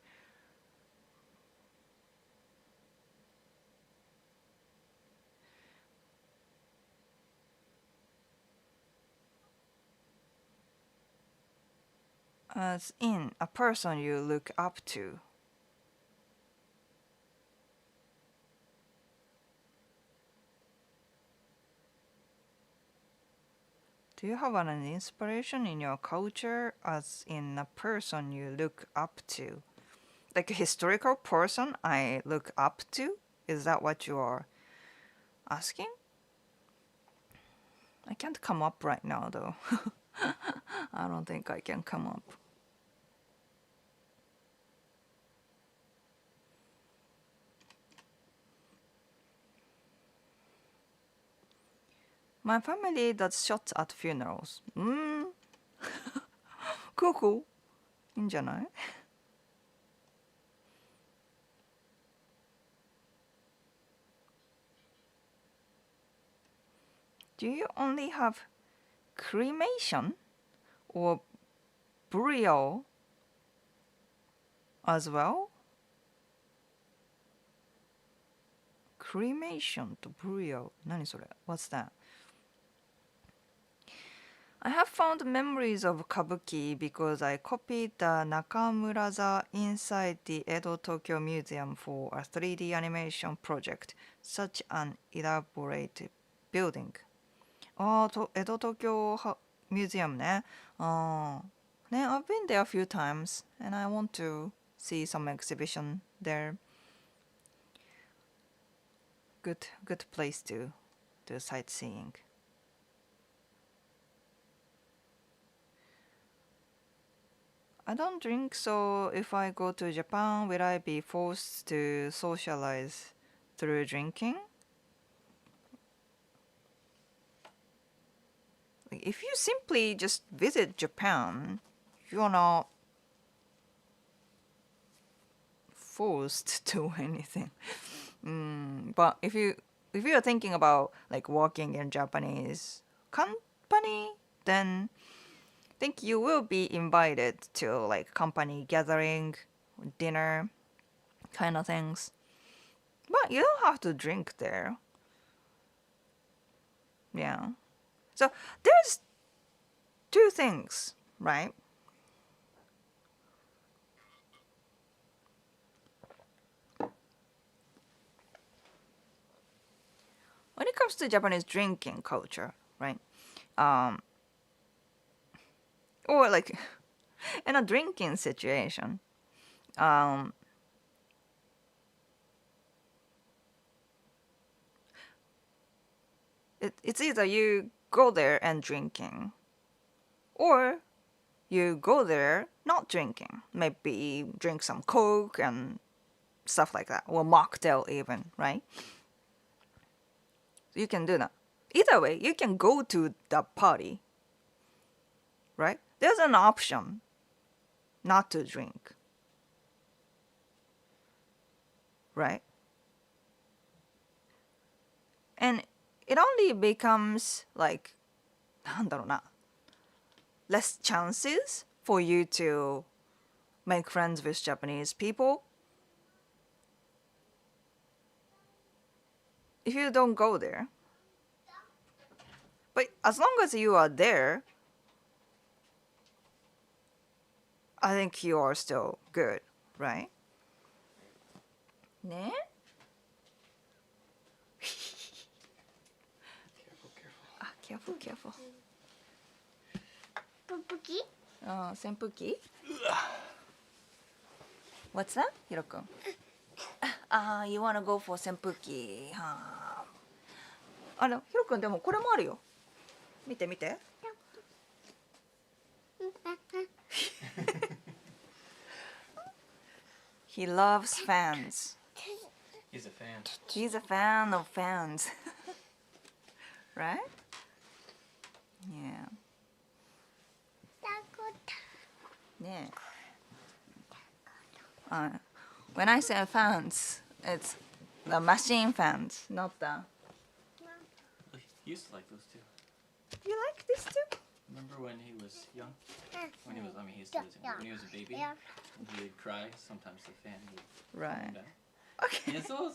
As in a person you look up to. Do you have an inspiration in your culture as in a person you look up to? Like a historical person I look up to? Is that what you are asking? I can't come up right now though. I don't think I can come up. My family does shots at funerals. Cool. いいんじゃない? Do you only have cremation or burial as well? Cremation to burial. 何それ? What's that? I have found memories of Kabuki because I copied the Nakamuraza inside the Edo Tokyo Museum for a 3D animation project. Such an elaborate building. 江戸東京ミュージアムね。ね、I've been there a few times and I want to see some exhibition there. Good place to do sightseeing. I don't drink, so if I go to Japan, will I be forced to socialize through drinking? If you simply just visit Japan, you're not forced to do anything. But if you're thinking about like working in Japanese company, then I think you will be invited to like company gathering, dinner, kind of things. But you don't have to drink there. Yeah. So there's two things, right? When it comes to Japanese drinking culture, right? Or like in a drinking situation, it's either you go there and drinking, or you go there not drinking. Maybe drink some Coke and stuff like that, or mocktail even, right? You can do that. Either way, you can go to the party, right? There's an option not to drink, right? And it only becomes like, なんだろうな, less chances for you to make friends with Japanese people if you don't go there. But as long as you are there, I think you are still good, right? ね? Careful. 扇風機? 扇風機? What's that? ヒロ君. You wanna go for 扇風機? ヒロ君でもこれもあるよ。見て。He loves fans. He's a fan. He's a fan of fans. Right? Yeah. Yeah. When I say fans, it's the machine fans, not the... He used to like those too. You like this too? Remember when he was young? He still is young. When he was a baby, he would cry. Sometimes the fan would Right. come down. Okay. Yeah, so.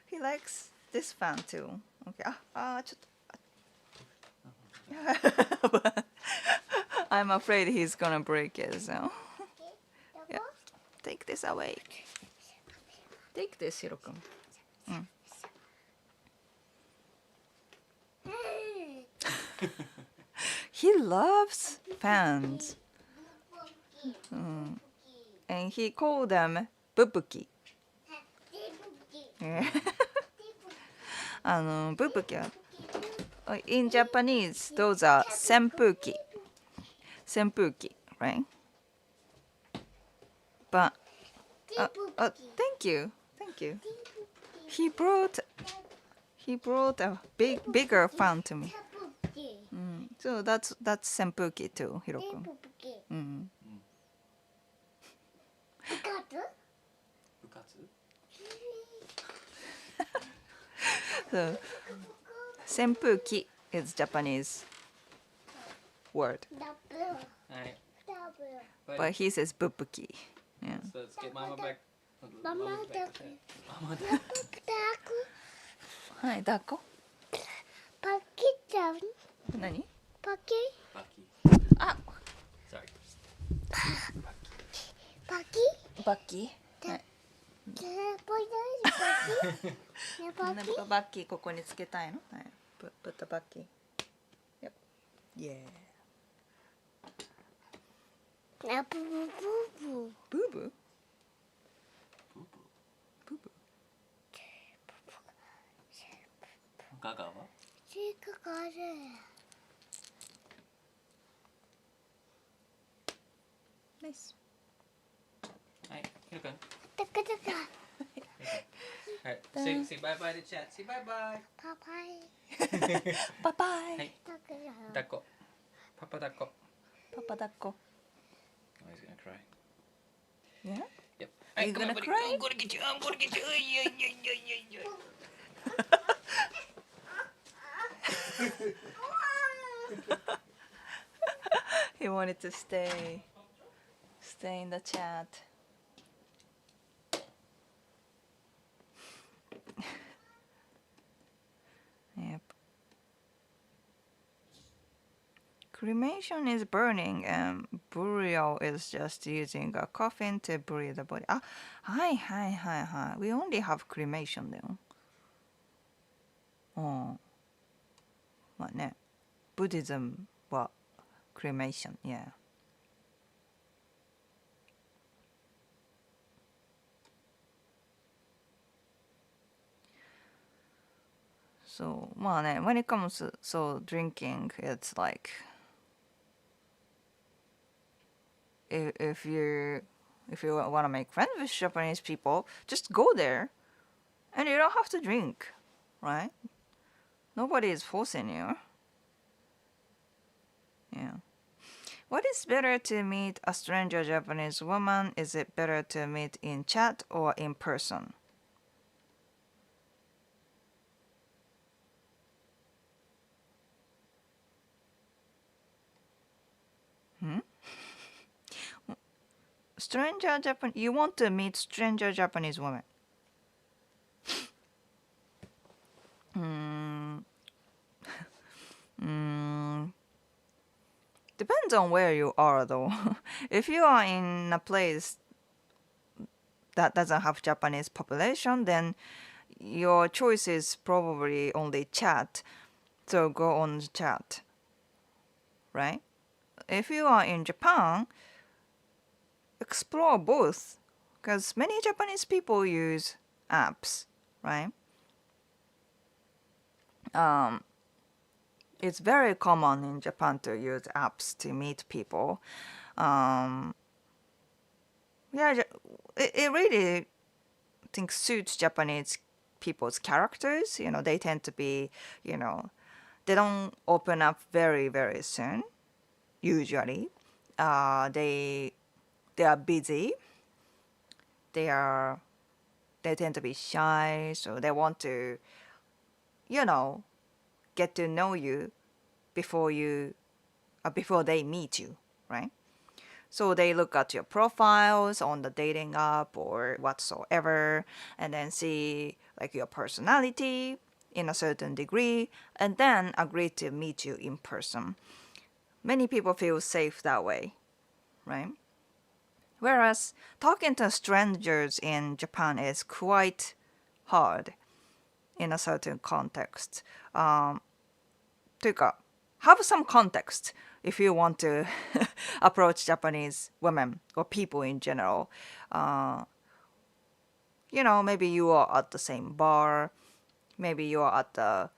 He likes this fan too. Okay. ちょっと I'm afraid he's gonna break it, so. Yeah. Take this away. Take this, Hiro-kun. He loves fans. And he called them bubuki. Bubuki. In Japanese, those are senpuki. Senpuki, right? But thank you. He He brought a bigger fan to me. Kabuki. So that's senpuki too, Hirokun. Kabuki. Bukatsu? Bukatsu? So senpuki is Japanese word, Double. Alright. Double. but he says bubuki. Yeah. So let's get Mama back. Mama Mama's back. duck. Mama duck. Daku. はい、抱っこ。パキちゃん。何？パキ。 Bucky. あ、Sorry. パキ。バッキー。はい。ポイントパキ。ねパキ。バッキーここにつけたいの？はい。put the バッキー。Yep. Yeah. あブブブブ。ブーブー？ Boo boo. ブーブー。Gaga wa? シークがある。ナイス。Alright. Hirokun. タカタカ。 Alright. Say bye bye to chat. Say bye bye. パパイ。バイバイ。はい。タカじゃん。抱っこ。パパ抱っこ。パパ抱っこ。 Oh, he's gonna cry. Yeah? Yep. Are you Come on, gonna buddy. cry? I'm gonna get you. I'm gonna get you. Ay, ay, ay, ay, ay, ay. He wanted to stay in the chat. Yep. Cremation is burning and burial is just using a coffin to bury the body. あ、はいはいはいはい。We only have cremation だよ。うん。まあね。Buddhism は cremation, yeah. そうまあね when it comes to drinking it's like if you want to make friends with Japanese people just go there and you don't have to drink, right? Nobody is forcing you. Yeah. What is better to meet a stranger Japanese woman? Is it better to meet in chat or in person? Stranger Japan. You want to meet stranger Japanese woman? Depends on where you are, though. If you are in a place that doesn't have Japanese population, then your choice is probably only chat. So go on chat, right? If you are in Japan, explore both, because many Japanese people use apps, right? It's very common in Japan to use apps to meet people. Yeah, it really I think suits Japanese people's characters. You know, they tend to be, you know, they don't open up very, very soon, usually. They are busy. They tend to be shy, so they want to, you know, get to know you before they meet you, right? So they look at your profiles on the dating app or whatsoever, and then see like your personality in a certain degree, and then agree to meet you in person. Many people feel safe that way, right? Whereas talking to strangers in Japan is quite hard in a certain context. というか、have some context if you want to approach Japanese women or people in general. You know, maybe you are at the same bar, maybe you are at the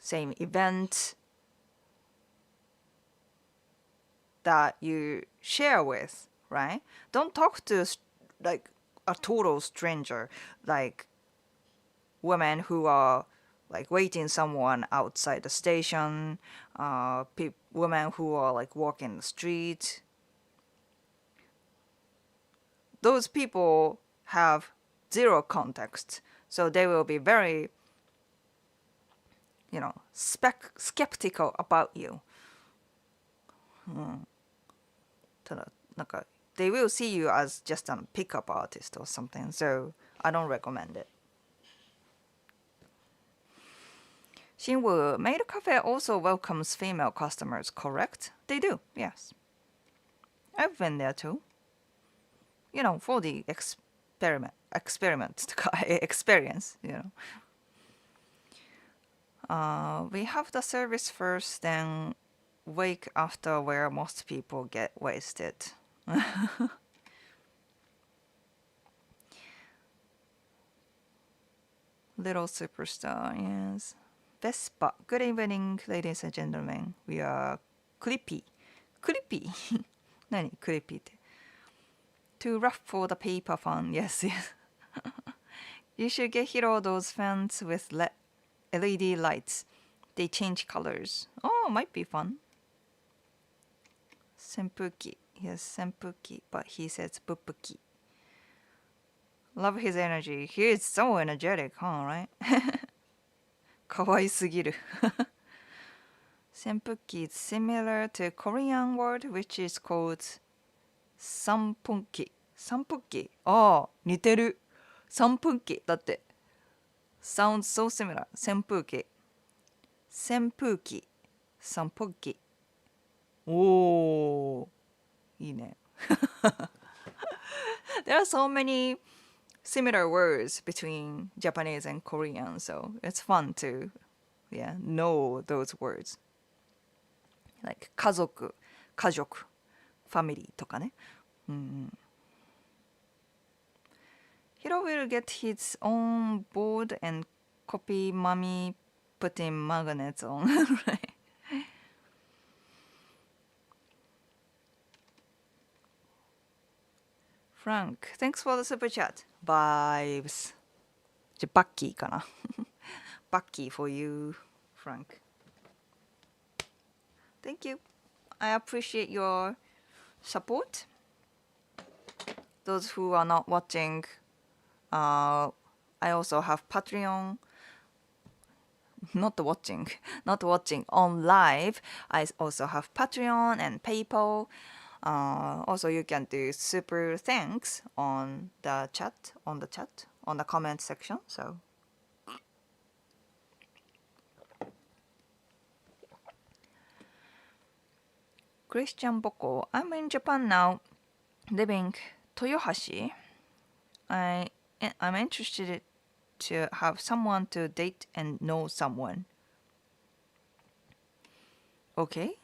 same event that you share with, right? Don't talk to like a total stranger, like women who are like waiting someone outside the station, women who are like walking the street. Those people have zero context, so they will be very, skeptical about you. ただなんか they will see you as just a pickup artist or something, so I don't recommend it. Shinwoo, Maid Cafe also welcomes female customers, correct? They do, yes. I've been there too. For the experiment experience, we have the service first, then wake after where most people get wasted. Little superstar, yes. Vespa. Good evening, ladies and gentlemen. We are creepy. Creepy. 何 creepy って Too rough for the paper fan. Yes, yes. You should get hero those fans with LED lights. They change colors. Oh, might be fun. Senpuki. Yes, senpuki, but he says puppuki. Love his energy. He is so energetic, huh, right? 可愛すぎる Senpuki is similar to Korean word which is called sanpunki. Sanpunki. ああ、似てる。sanpunki だって。Sounds so similar. Senpuki. Senpuki. Sanpunki. おー。いいね。There are so many similar words between Japanese and Korean, so it's fun to know those words. Like 家族、family とかね。Hiro will get his own board and copy mommy putting magnets on. Right? Frank, thanks for the super chat. Vibes. じゃ、バッキーかな。バッキー for you, Frank. Thank you. I appreciate your support. Those who are not watching, I also have Patreon. Not watching on live. I also have Patreon and PayPal. Also, you can do super thanks on the comment section. So. Christian Boko, I'm in Japan now, living Toyohashi. I'm interested to have someone to date and know someone. Okay.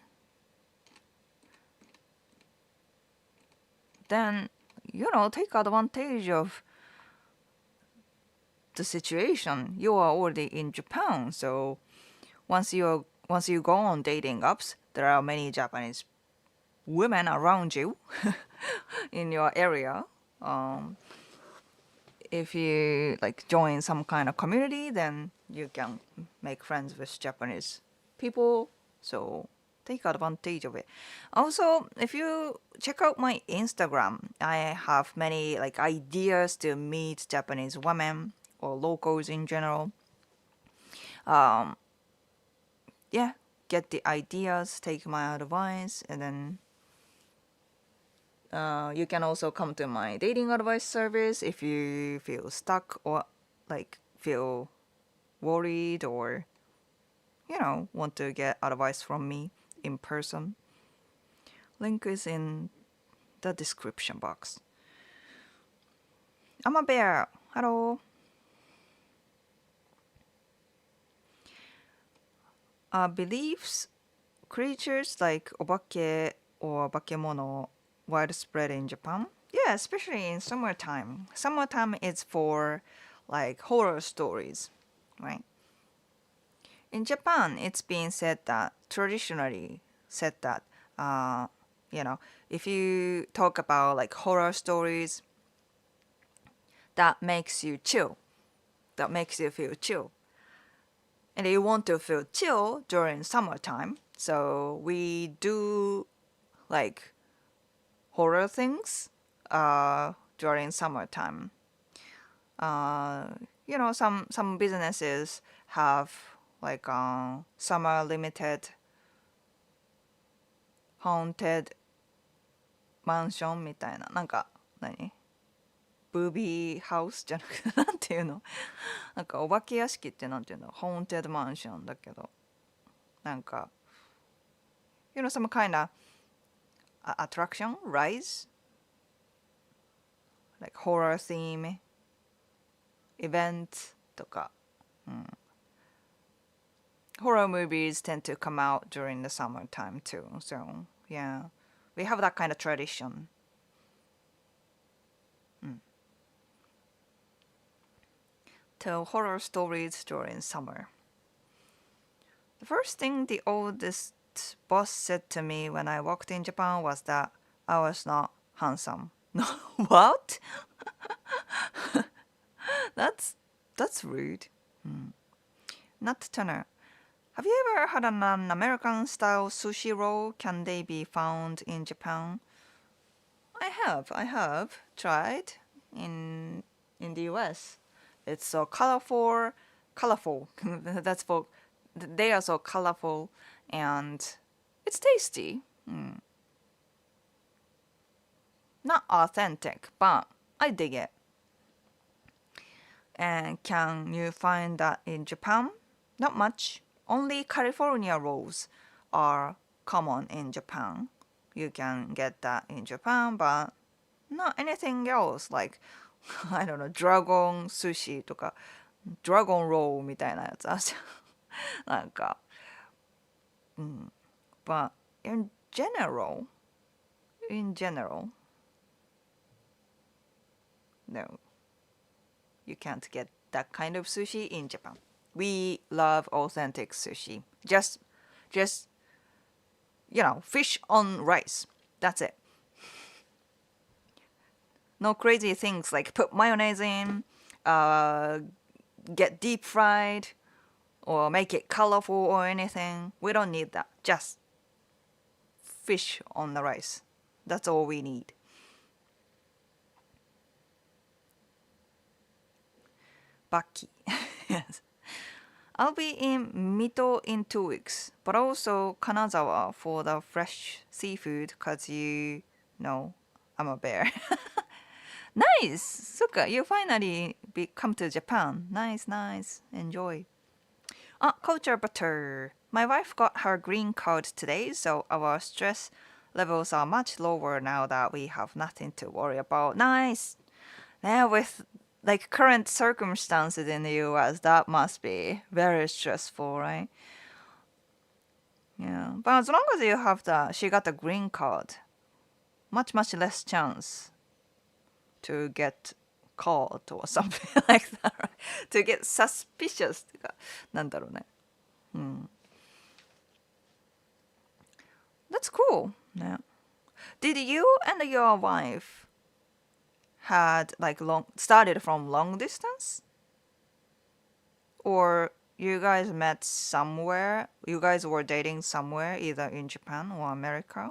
Then, take advantage of the situation. You are already in Japan, so once you go on dating apps, there are many Japanese women around you in your area. If you join some kind of community, then you can make friends with Japanese people. So take advantage of it. Also, if you check out my Instagram, I have many ideas to meet Japanese women or locals in general. Get the ideas, take my advice, and then you can also come to my dating advice service if you feel stuck or feel worried or want to get advice from me in person. Link is in the description box. I'm a bear. Hello. Beliefs, creatures like obake or bakemono widespread in Japan. Yeah, especially in summertime. Summertime is for horror stories, right? In Japan, it's been said that if you talk about horror stories, that makes you feel chill. and you want to feel chill during summertime, so we do like horror things during summertime. Some businesses have like summer limited haunted mansion みたいな、なんか何ブービーハウスじゃなくてなんていうの、なんかお化け屋敷ってなんていうの、ホーンテッドマンションだけど、なんかsome kind of attraction rise like horror theme event とか、horror movies tend to come out during the summertime too, so yeah, we have that kind of tradition. Tell horror stories during summer. The first thing the oldest boss said to me when I walked in Japan was that I was not handsome. What? That's rude. Nut Turner. Have you ever had an American style sushi roll? Can they be found in Japan? I have tried in the US. It's so colorful. That's for they are so colorful and it's tasty. Not authentic, but I dig it. And can you find that in Japan? Not much. Only California rolls are common in Japan. You can get that in Japan, but not anything else like I don't know, dragon sushi とか dragon roll みたいなやつあるじゃん。なんか、but in general, no, you can't get that kind of sushi in Japan. We love authentic sushi. Just fish on rice. That's it. No crazy things like put mayonnaise in, get deep fried, or make it colorful or anything. We don't need that. Just fish on the rice. That's all we need. Baki. Yes. I'll be in Mito in 2 weeks, but also Kanazawa for the fresh seafood because I'm a bear. Nice! Suka, you finally come to Japan. Nice. Enjoy. Culture butter. My wife got her green card today, so our stress levels are much lower now that we have nothing to worry about. Nice! Now with like current circumstances in the US, that must be very stressful, right? Yeah, but as long as she got the green card, much less chance to get caught or something like that, right? To get suspicious ってか、なんだろうね。That's cool. Yeah. Did you and your wife had started from long distance? Or you guys met somewhere? You guys were dating somewhere, either in Japan or America?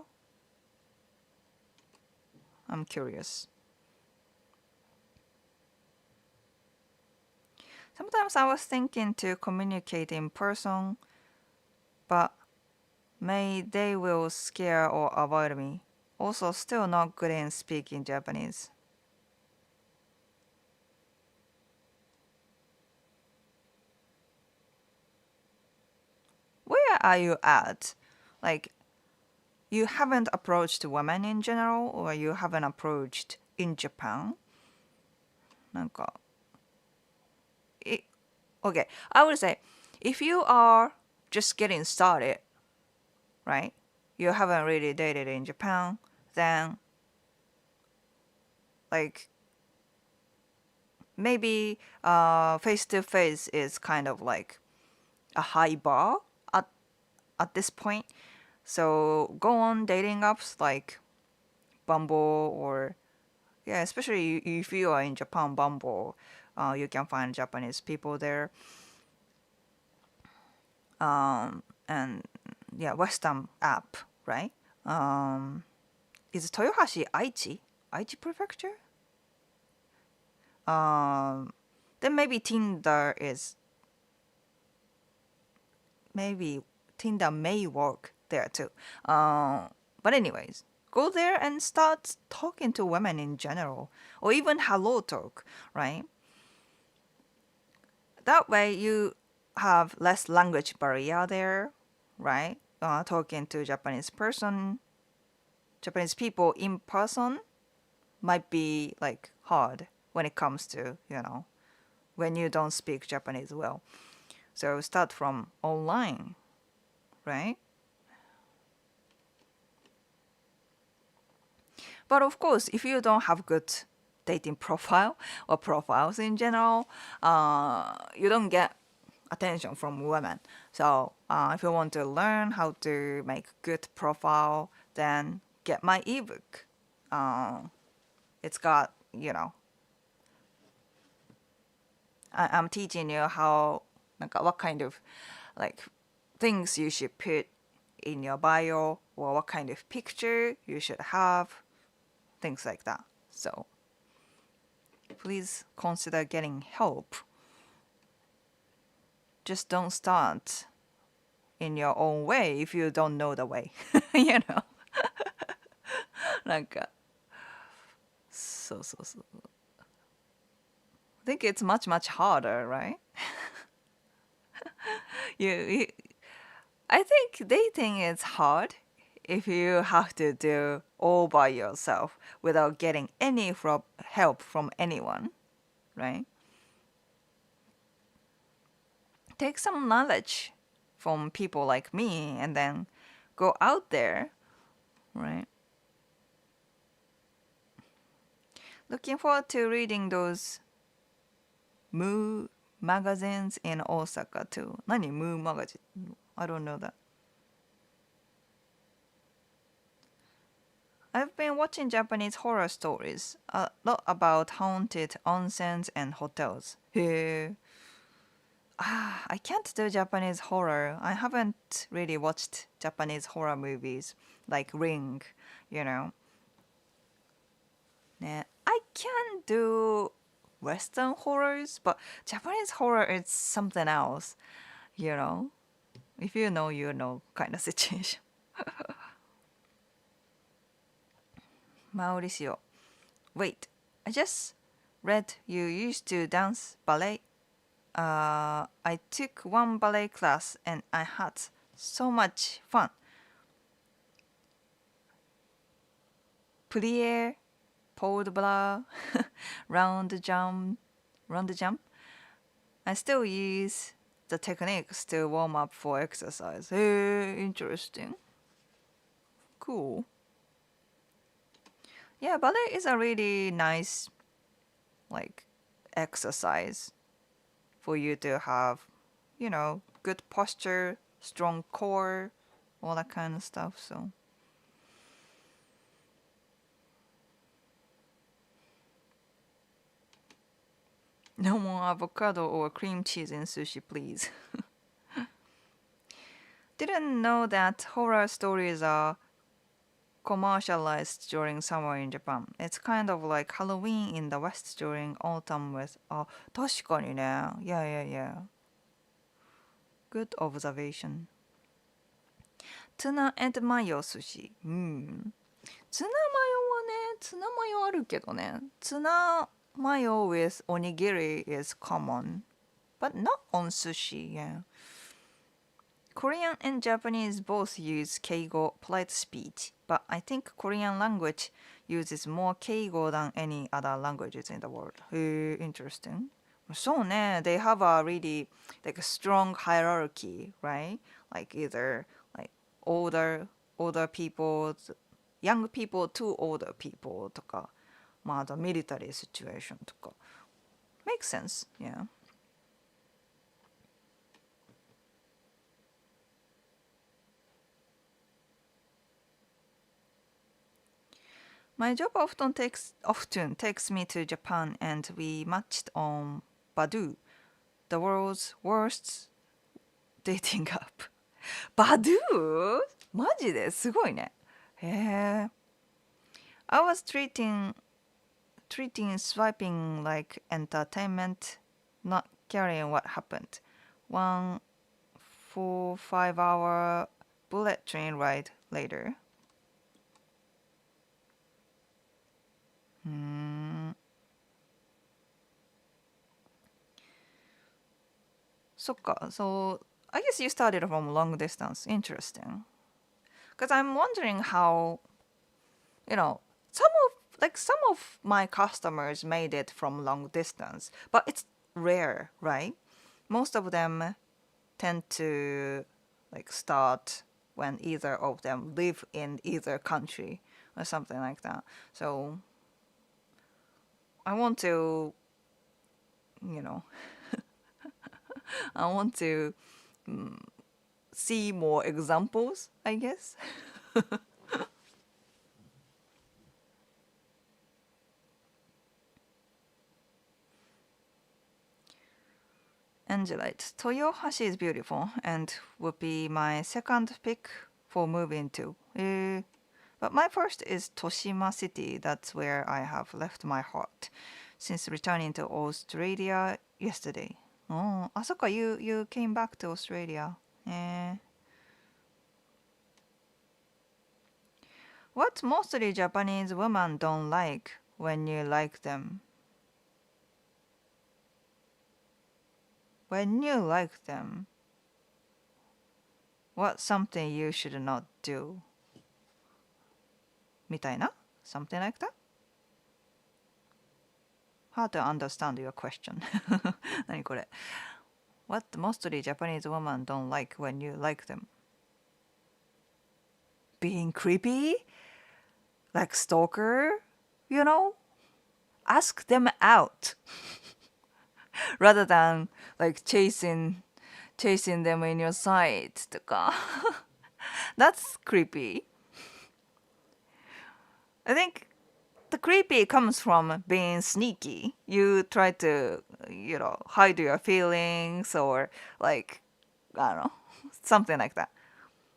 I'm curious. Sometimes I was thinking to communicate in person, but they will scare or avoid me. Also, still not good in speaking Japanese. Where are you at? Like, you haven't approached women in general, or you haven't approached in Japan? なんか、okay, I would say, if you are just getting started, right? You haven't really dated in Japan, then like maybe face to face is kind of like a high bar at this point. So go on dating apps like Bumble or yeah, especially if you are in Japan, Bumble, you can find Japanese people there. and yeah, Western app, right? Is Toyohashi Aichi prefecture? Then maybe Tinder may work there too. But anyways, go there and start talking to women in general, or even hello talk, right? That way you have less language barrier there, right? Talking to Japanese people in person might be like hard when it comes to, when you don't speak Japanese well. So start from online, right? But of course, if you don't have good dating profile or profiles in general, you don't get attention from women. So if you want to learn how to make good profile, then get my ebook. It's got, I'm teaching you how, what kind of like things you should put in your bio, or what kind of picture you should have, things like that. So please consider getting help. Just don't start in your own way if you don't know the way. なんかそう。I think it's much harder, right? you I think dating is hard if you have to do all by yourself without getting any help from anyone, right? Take some knowledge from people like me and then go out there, right? Looking forward to reading those Moo magazines in Osaka too. 何 Moo magazine? I don't know that. I've been watching Japanese horror stories, a lot about haunted onsens and hotels. I can't do Japanese horror. I haven't really watched Japanese horror movies like Ring, you know. I can do Western horrors, but Japanese horror is something else, you know. If you know, you know kind of situation. Mauricio. Wait, I just read you used to dance ballet. I took one ballet class and I had so much fun. Plié, pole blah, round jump. I still use the techniques to warm up for exercise. Hey, interesting. Cool. Yeah, ballet is a really nice like exercise for you to have, good posture, strong core, all that kind of stuff. So no more avocado or cream cheese in sushi, please. Didn't know that horror stories are commercialized during summer in Japan. It's kind of like Halloween in the West during autumn with 確かにね. Yeah. Good observation. Tuna and mayo sushi. ツナマヨはね、ツナマヨあるけどね。ツナmayo with onigiri is common, but not on sushi, yeah. Korean and Japanese both use keigo, polite speech, but I think Korean language uses more keigo than any other languages in the world. Interesting. So ne, they have a really like a strong hierarchy, right? Like either like older people, young people to older people とか、まあ、the military situation とか。Makes sense, yeah. My job often takes me to Japan and we matched on Badoo, the world's dating app. バドゥマジですごいね。へえ。I was treating swiping like entertainment, not caring what happened. 1 4 5 hour bullet train ride later. うーん。そっか。So I guess you started from long distance. Interesting. Because I'm wondering how, you know, some of my customers made it from long distance, but it's rare, right? Most of them tend to like start when either of them live in either country or something like that. So I want to, you know, I want to see more examples, I guess. Angelite, Toyohashi is beautiful and would be my second pick for moving to. But my first is Toshima City. That's where I have left my heart since returning to Australia yesterday. Oh, Asuka, you came back to Australia. What mostly Japanese women don't like when you like them? When you like them, what's something you should not do? みたいな? Something like that? Hard to understand your question. 何これ? What mostly Japanese women don't like when you like them? Being creepy? Like stalker? You know? Ask them out. Rather than like chasing them in your sight とか. That's creepy. I think the creepy comes from being sneaky. You try to, hide your feelings or like, I don't know, something like that.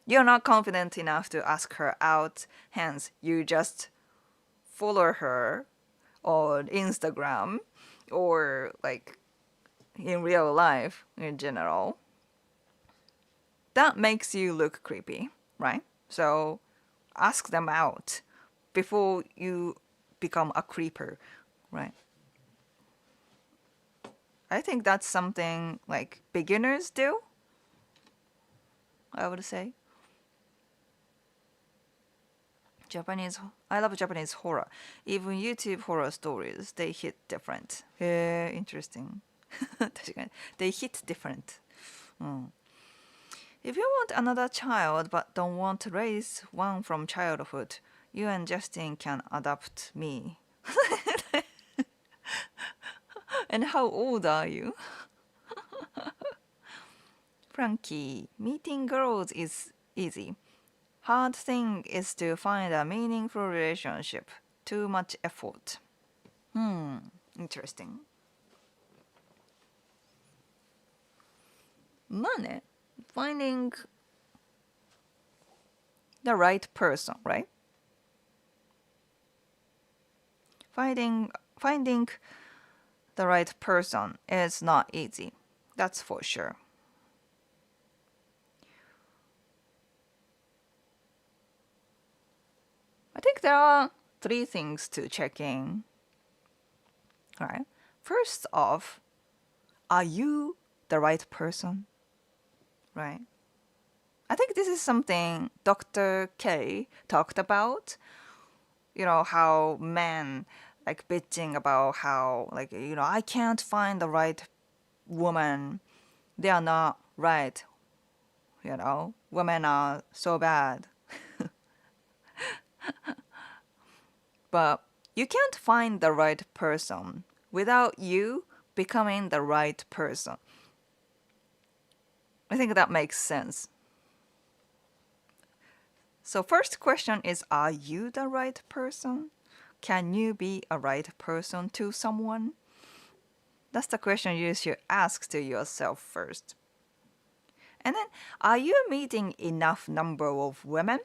You're not confident enough to ask her out, hence you just follow her on Instagram or like in real life in general. That makes you look creepy, right? So ask them out before you become a creeper, right? I think that's something like beginners do, I would say. I love Japanese horror. Even YouTube horror stories, they hit different. Interesting. 確かに They hit different. If you want another child but don't want to raise one from childhood, you and Justin can adopt me. And how old are you? Frankie, meeting girls is easy. Hard thing is to find a meaningful relationship. Too much effort. Interesting. まあね、finding the right person, right? Finding the right person is not easy. That's for sure. I think there are 3 things to check in. All right. First off, are you the right person? Right? I think this is something Dr. K talked about. You know, how men like bitching about how like, I can't find the right woman. They are not right. Women are so bad. But you can't find the right person without you becoming the right person. I think that makes sense. So first question is, are you the right person? Can you be a right person to someone? That's the question you should ask to yourself first. And then, are you meeting enough number of women,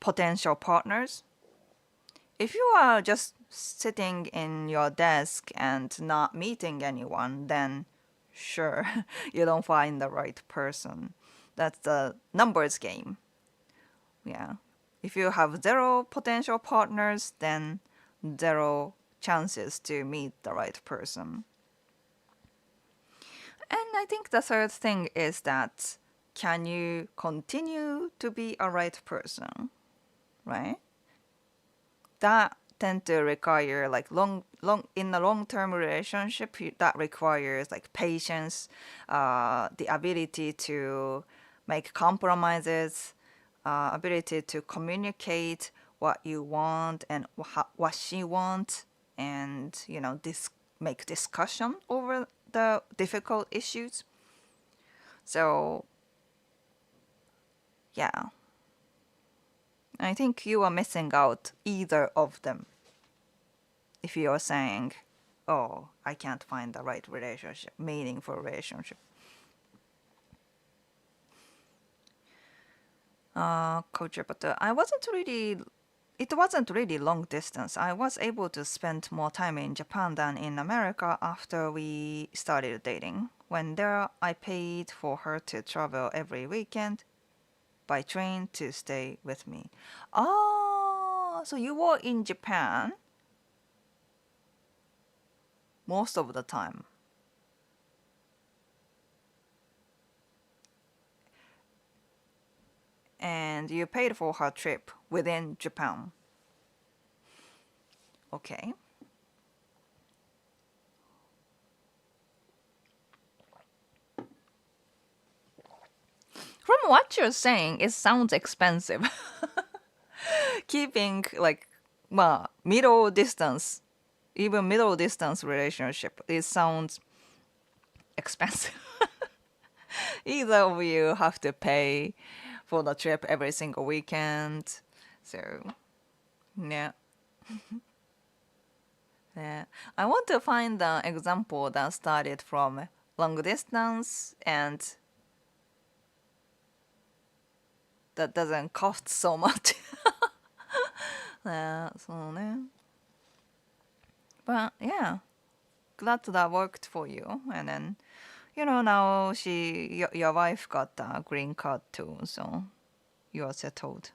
potential partners? If you are just sitting in your desk and not meeting anyone, then sure, you don't find the right person. That's the numbers game. Yeah. If you have zero potential partners, then zero chances to meet the right person. And I think the third thing is that can you continue to be a right person, right? That tend to require like long in a long-term relationship that requires like patience, the ability to make compromises, ability to communicate what you want and what she wants, and make discussion over the difficult issues. So yeah, I think you are missing out either of them if you're saying, oh, I can't find the right relationship, meaningful relationship. Culture, but it wasn't really long distance. I was able to spend more time in Japan than in America after we started dating. When there, I paid for her to travel every weekend by train to stay with me. Oh, so you were in Japan most of the time. And you paid for her trip within Japan. Okay. From what you're saying, it sounds expensive. Keeping like, well, middle distance, even middle distance relationship, it sounds expensive. Either of you have to pay for the trip every single weekend. So, yeah. Yeah. I want to find an example that started from long distance and that doesn't cost so much. そうね。But yeah, glad that worked for you. And then, now your wife got a green card too, so you are settled.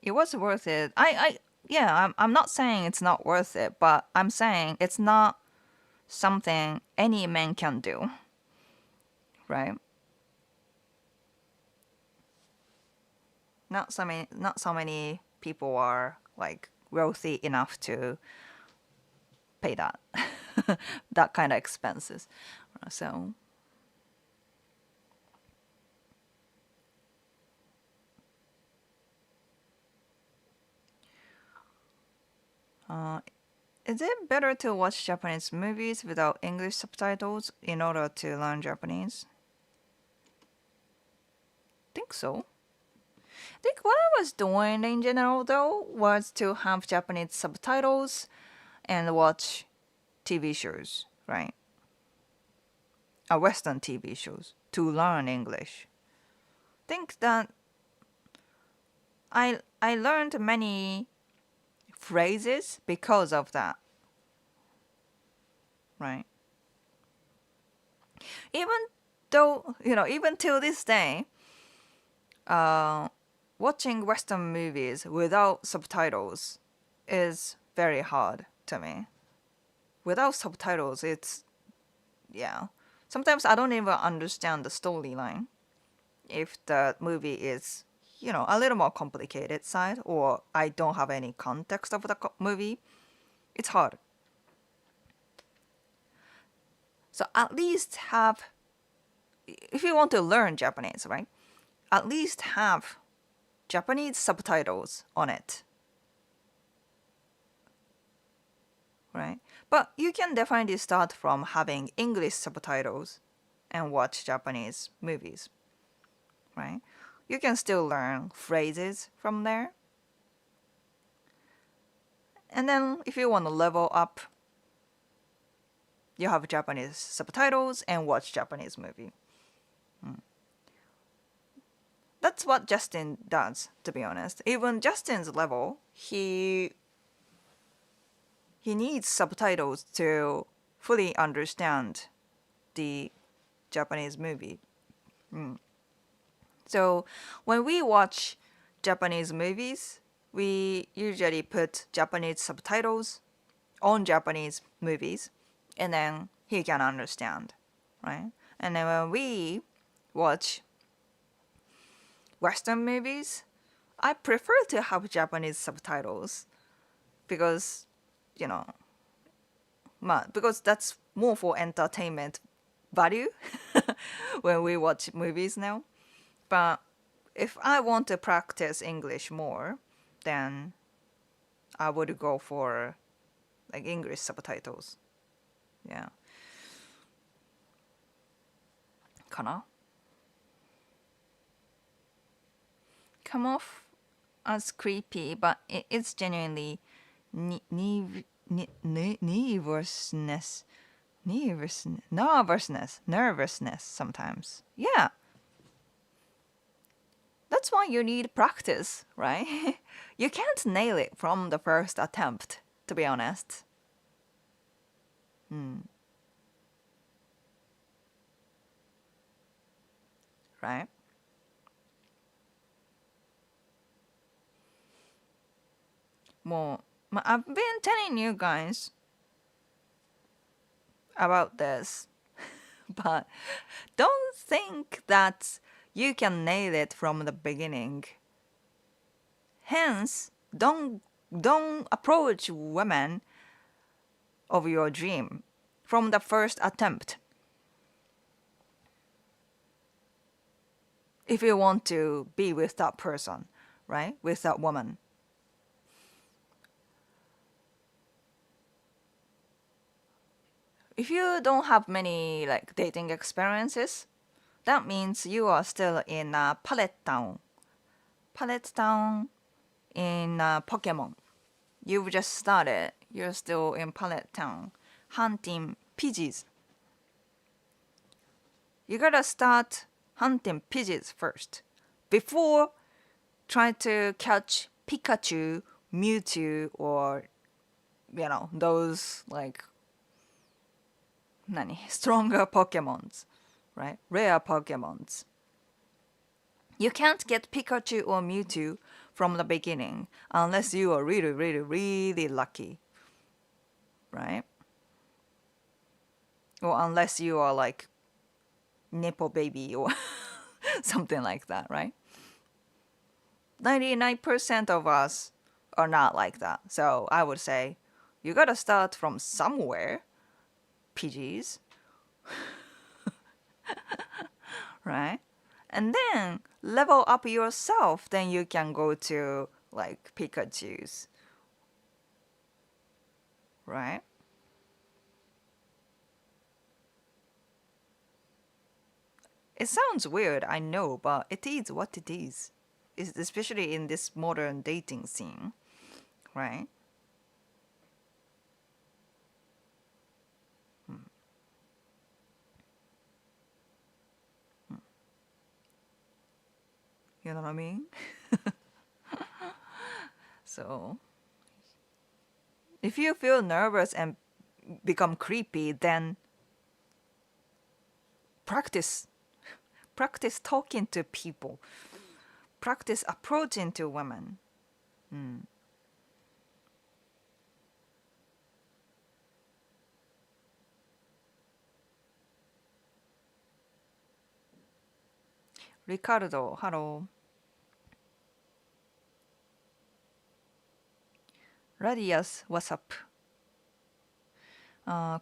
It was worth it. I'm not saying it's not worth it, but I'm saying it's not something any man can do, right? Not so many people are like wealthy enough to pay that that kind of expenses. So is it better to watch Japanese movies without English subtitles in order to learn Japanese? I think so. I think what I was doing in general though was to have Japanese subtitles and watch TV shows, right? Western TV shows to learn English. I think that I learned many phrases because of that, right? Even though, even till this day, watching Western movies without subtitles is very hard to me. Without subtitles, yeah. Sometimes I don't even understand the storyline if the movie is, a little more complicated side or I don't have any context of the movie. It's hard. So at least have, if you want to learn Japanese, right? At least have Japanese subtitles on it. Right? But you can definitely start from having English subtitles and watch Japanese movies. Right? You can still learn phrases from there. And then if you want to level up, You have Japanese subtitles and watch Japanese movie. That's what Justin does, to be honest. Even Justin's level, he needs subtitles to fully understand the Japanese movie. So when we watch Japanese movies, we usually put Japanese subtitles on Japanese movies, and then he can understand, right? And then when we watch Western movies, I prefer to have Japanese subtitles because, you know, because that's more for entertainment value when we watch movies now. But if I want to practice English more, then I would go for like English subtitles. Yeah. かな? Come off as creepy, but it's genuinely nervousness sometimes. Yeah. That's why you need practice, right? You can't nail it from the first attempt, to be honest. Right? I've been telling you guys about this, but don't think that you can nail it from the beginning. Hence, don't approach women of your dream from the first attempt. If you want to be with that person, right? With that woman. If you don't have many like dating experiences, that means you are still in Pallet Town. Pallet Town in Pokemon. You've just started. You're still in Pallet Town hunting Pidgeys. You gotta start hunting Pidgeys first before trying to catch Pikachu, Mewtwo, or those like stronger Pokemons, right? Rare Pokemons. You can't get Pikachu or Mewtwo from the beginning unless you are really, really, really lucky, right? Or unless you are like Nepo baby or something like that, right? 99% of us are not like that. So I would say you gotta start from somewhere, PGs, right? And then level up yourself, then you can go to like Pikachu's, right? It sounds weird, I know, but it is what it is. Especially in this modern dating scene, right? You know what I mean? So, if you feel nervous and become creepy, then practice talking to people. Practice approaching to women. リカルド、ハロー。Radius, what's up?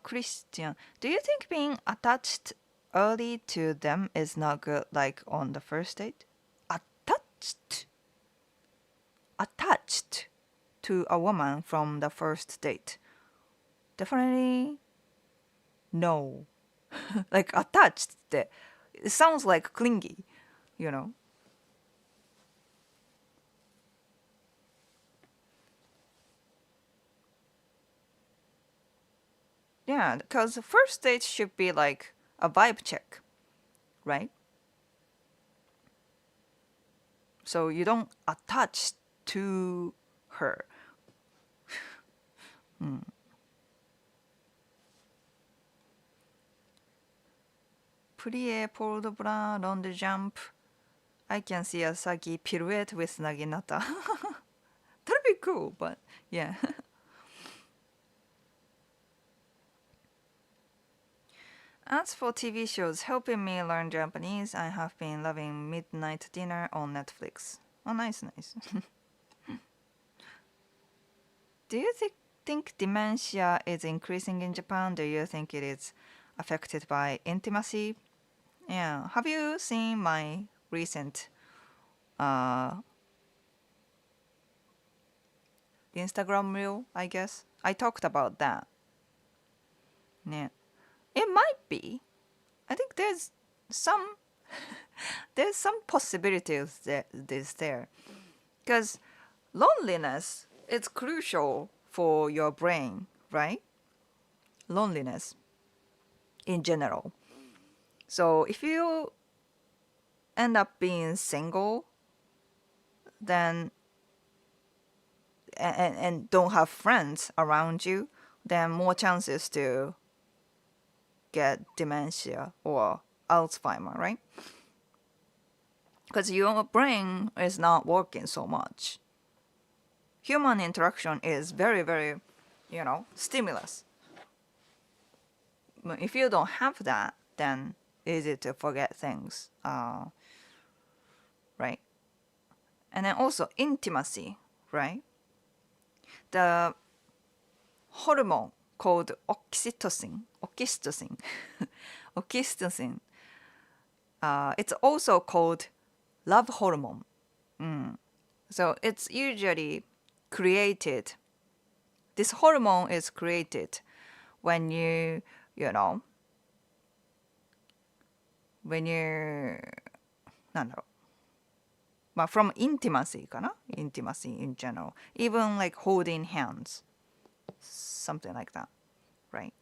Christian, do you think being attached early to them is not good, like on the first date? Attached to a woman from the first date? Definitely no. Like attached, it sounds like clingy, you know? Yeah, because the first date should be like a vibe check, right? So you don't attach to her. Plie, pole de bras, long jump. I can see a Sagi pirouette with Naginata. That'd be cool, but yeah. As for TV shows helping me learn Japanese, I have been loving Midnight Dinner on Netflix. Oh, nice, nice. Do you think dementia is increasing in Japan? Do you think it is affected by intimacy? Yeah. Have you seen my recent Instagram reel? I guess I talked about that. Yeah. It might be. I think some there's some possibilities that is there because loneliness is crucial for your brain, right? Loneliness in general. So if you end up being single, then and don't have friends around you, then more chances to get dementia or Alzheimer, right? Because your brain is not working so much. Human interaction is very, very, stimulus. But if you don't have that, then easy to forget things, right? And then also intimacy, right? The hormone called oxytocin, it's also called love hormone. So it's usually created. This hormone is created when when you なんだろう。from intimacy かな intimacy in general. Even like holding hands. Something like that. Right?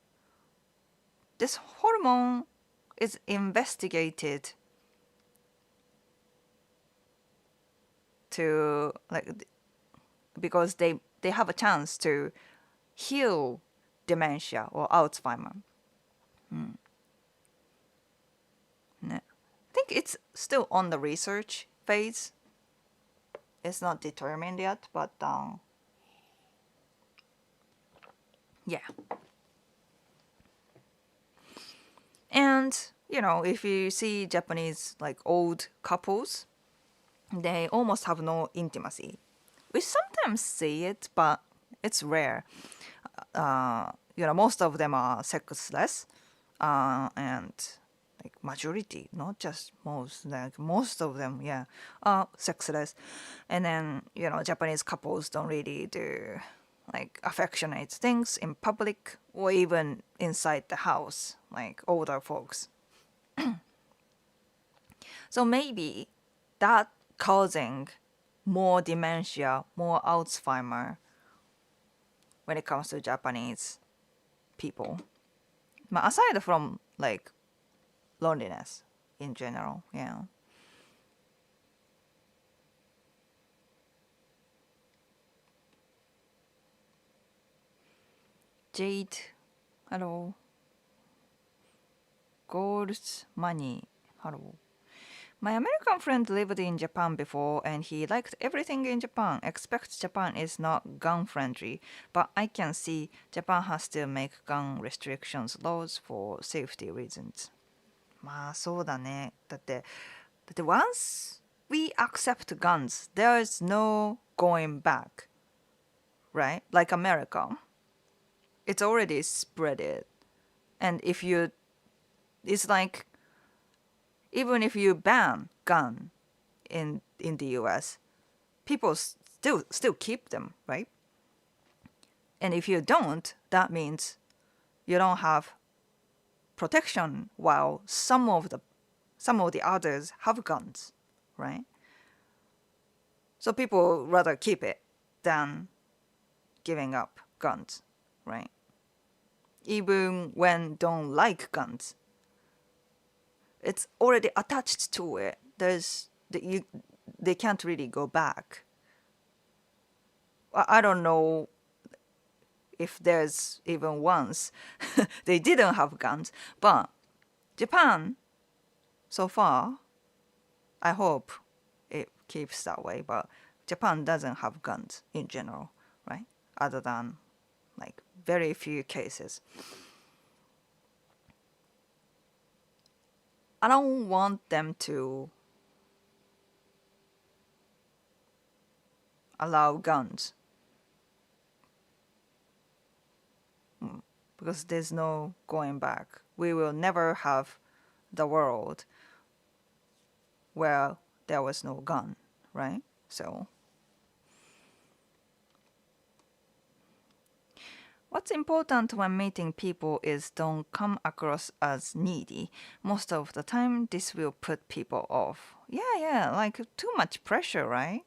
This hormone is investigated to because they have a chance to heal dementia or Alzheimer. I think it's still on the research phase. It's not determined yet, but yeah. And if you see Japanese like old couples, they almost have no intimacy. We sometimes see it, but it's rare. Most of them are sexless, and like majority, not just most, like most of them, yeah, are sexless. And then Japanese couples don't really do like affectionate things in public or even inside the house, like older folks. So maybe that causing more dementia, more Alzheimer when it comes to Japanese people. But aside from like loneliness in general, yeah. Jade, hello. Gold's money, hello. My American friend lived in Japan before and he liked everything in Japan, except Japan is not gun friendly. But I can see Japan has to make gun restrictions laws for safety reasons. まあそうだね。だって once we accept guns, there is no going back. Right? Like America. It's already spreaded. And it's like even if you ban gun in the US, people still keep them, right? And if you don't, that means you don't have protection while some of the others have guns, right? So people rather keep it than giving up guns, right? even when don't like guns. It's already attached to it. They can't really go back. I don't know if there's even once they didn't have guns, but Japan, so far, I hope it keeps that way, but Japan doesn't have guns in general, right? Other than like very few cases. I don't want them to allow guns because there's no going back. We will never have the world where there was no gun, right? So what's important when meeting people is don't come across as needy. Most of the time, this will put people off. Yeah, like too much pressure, right?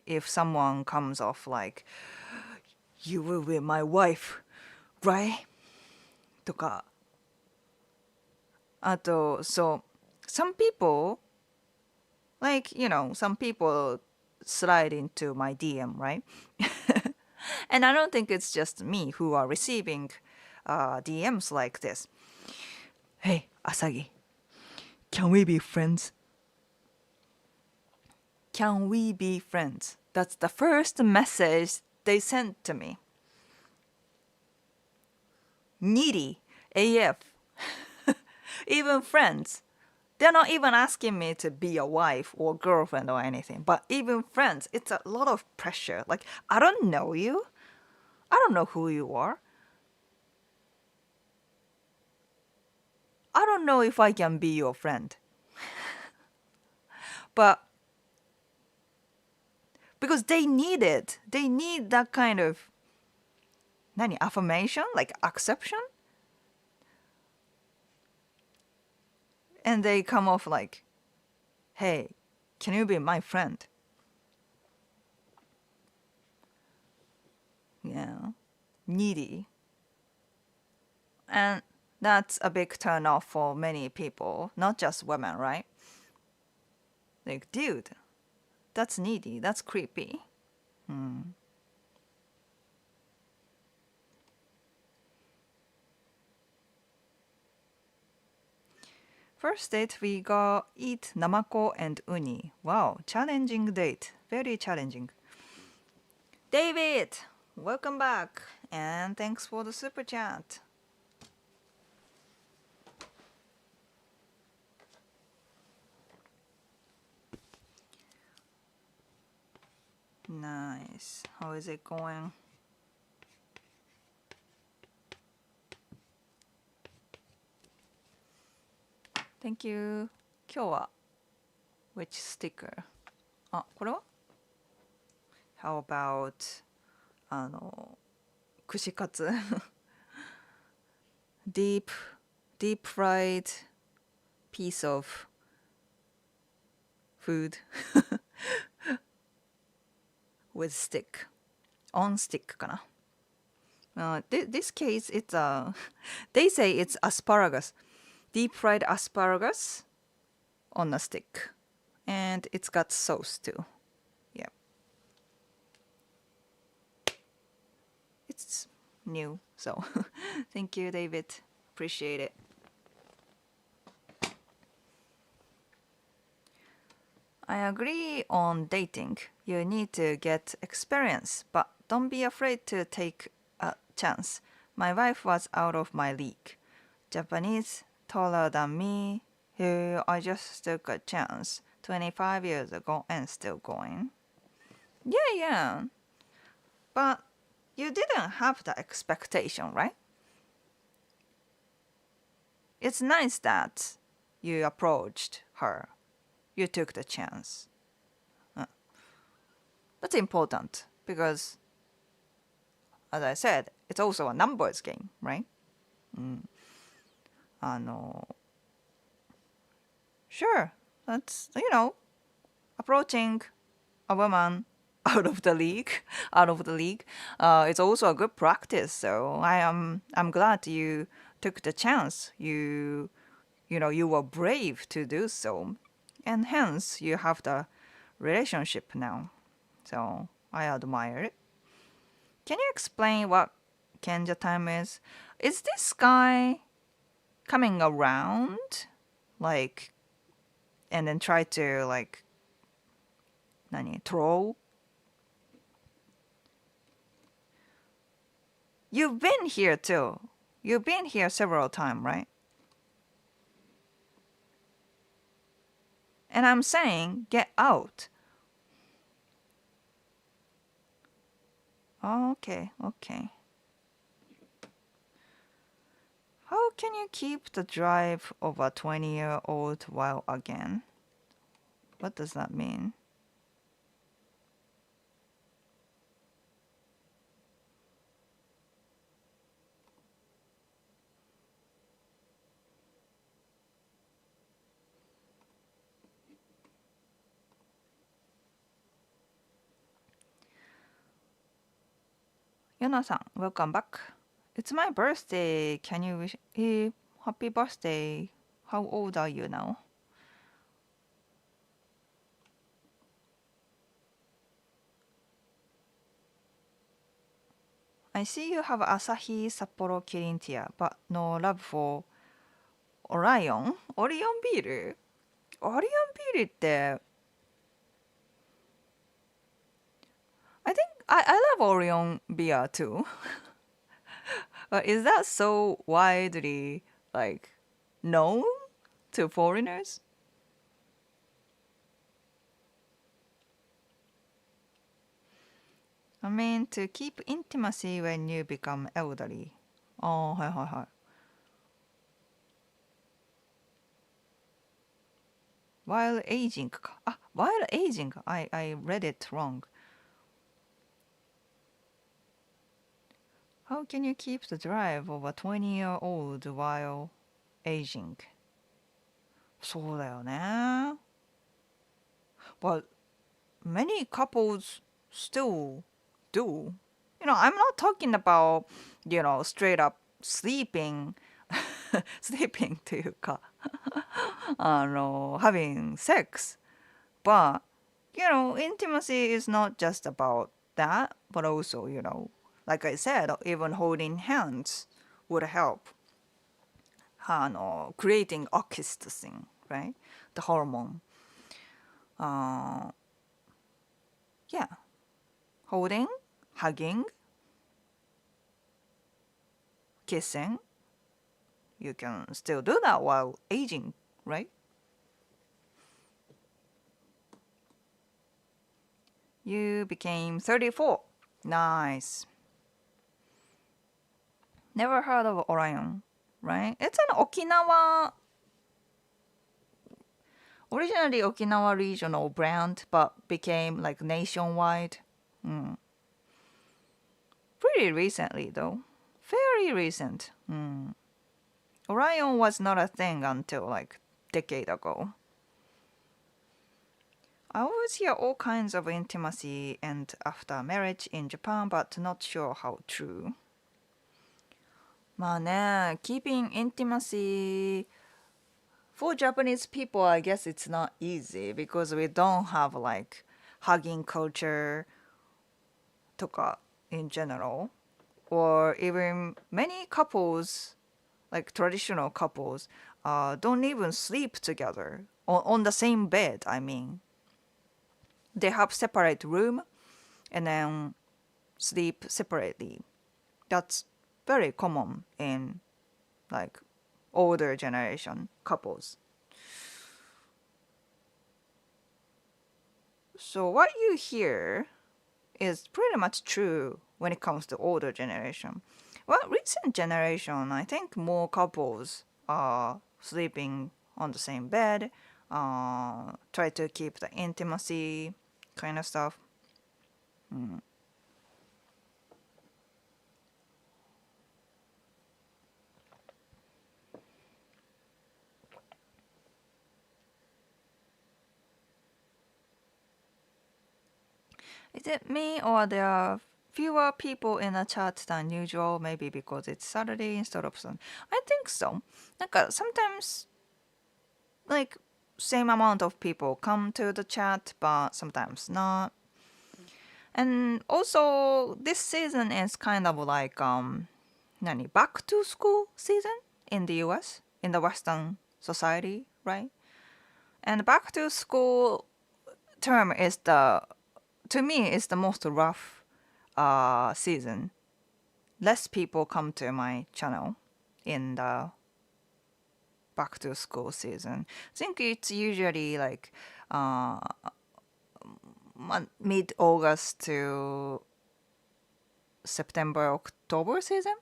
If someone comes off like, you will be my wife, right? とか。あと、so, some people, like, some people slide into my DM, right? And I don't think it's just me who are receiving DMs like this. Hey, Asagi, can we be friends? Can we be friends? That's the first message they sent to me. Needy AF. Even friends. They're not even asking me to be a wife or girlfriend or anything. But even friends, it's a lot of pressure. Like, I don't know you. I don't know who you are. I don't know if I can be your friend. But because they need it. They need that kind of affirmation, like acceptance. And they come off like, hey, can you be my friend? Yeah, needy. And that's a big turn off for many people, not just women, right? Like, dude, that's needy, that's creepy. First date, we go eat namako and uni. Wow, challenging date. Very challenging. David, welcome back. And thanks for the super chat. Nice. How is it going? Thank you. 今日は which sticker? あ、これは How about 串カツ deep fried piece of food with stick. On stick かな this case, it's they say it's asparagus. Deep fried asparagus on a stick. And it's got sauce too. Yeah. It's new, so thank you, David. Appreciate it. I agree on dating. You need to get experience, but don't be afraid to take a chance. My wife was out of my league. Japanese, taller than me, who I just took a chance 25 years ago and still going. Yeah. But you didn't have the expectation, right? It's nice that you approached her. You took the chance. That's important because, as I said, it's also a numbers game, right? Sure, that's, approaching a woman out of the league, out of the league. It's also a good practice. So I'm glad you took the chance. You were brave to do so, and hence you have the relationship now. So I admire it. Can you explain what Kenja time is? Is this guy coming around, like, and then try to like, throw? You've been here too. You've been here several times, right? And I'm saying, get out. Okay, okay. How can you keep the drive of a 20-year-old while again? What does that mean? Yona-san, welcome back. It's my birthday. Can you wish happy birthday? How old are you now? I see you have Asahi Sapporo Kirin tier, but no love for Orion? オリオンビール？オリオンビールって I think I love Orion beer too. But is that so widely like known to foreigners? I mean, to keep intimacy when you become elderly. ああ、はいはいはい。While aging か。あ、while aging. I read it wrong. How can you keep the drive of a 20-year-old while aging? そうだよね。But many couples still do. I'm not talking about, straight up sleeping, sleeping というか、having sex. But, intimacy is not just about that, but also, like I said, even holding hands would help. Creating oxytocin, right? The hormone. Yeah. Holding, hugging, kissing. You can still do that while aging, right? You became 34. Nice. Never heard of Orion, right? It's an originally Okinawa regional brand, but became like nationwide. Pretty recently though. Very recent. Orion was not a thing until like decade ago. I always hear all kinds of intimacy and after marriage in Japan, but not sure how true. まあね、keeping intimacy for Japanese people, I guess it's not easy because we don't have like hugging culture とか in general, or even many couples, like traditional couples, don't even sleep together on the same bed. I mean, they have separate room and then sleep separately. That's very common in like older generation couples. So what you hear is pretty much true when it comes to older generation. Well, recent generation, I think more couples are sleeping on the same bed, try to keep the intimacy kind of stuff. Is it me or there are fewer people in the chat than usual? Maybe because it's Saturday instead of Sunday. I think so. なんか sometimes like same amount of people come to the chat, but sometimes not. And also this season is kind of like back to school season in the US, in the Western society, right? And back to school term is to me is the most rough season. Less people come to my channel in the back to school season. I think it's usually like mid August to September, October season.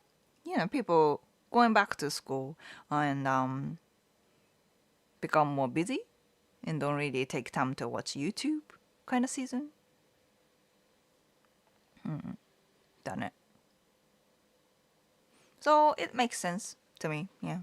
You know, people going back to school and become more busy and don't really take time to watch YouTube kind of season. だね. So it makes sense to me, yeah.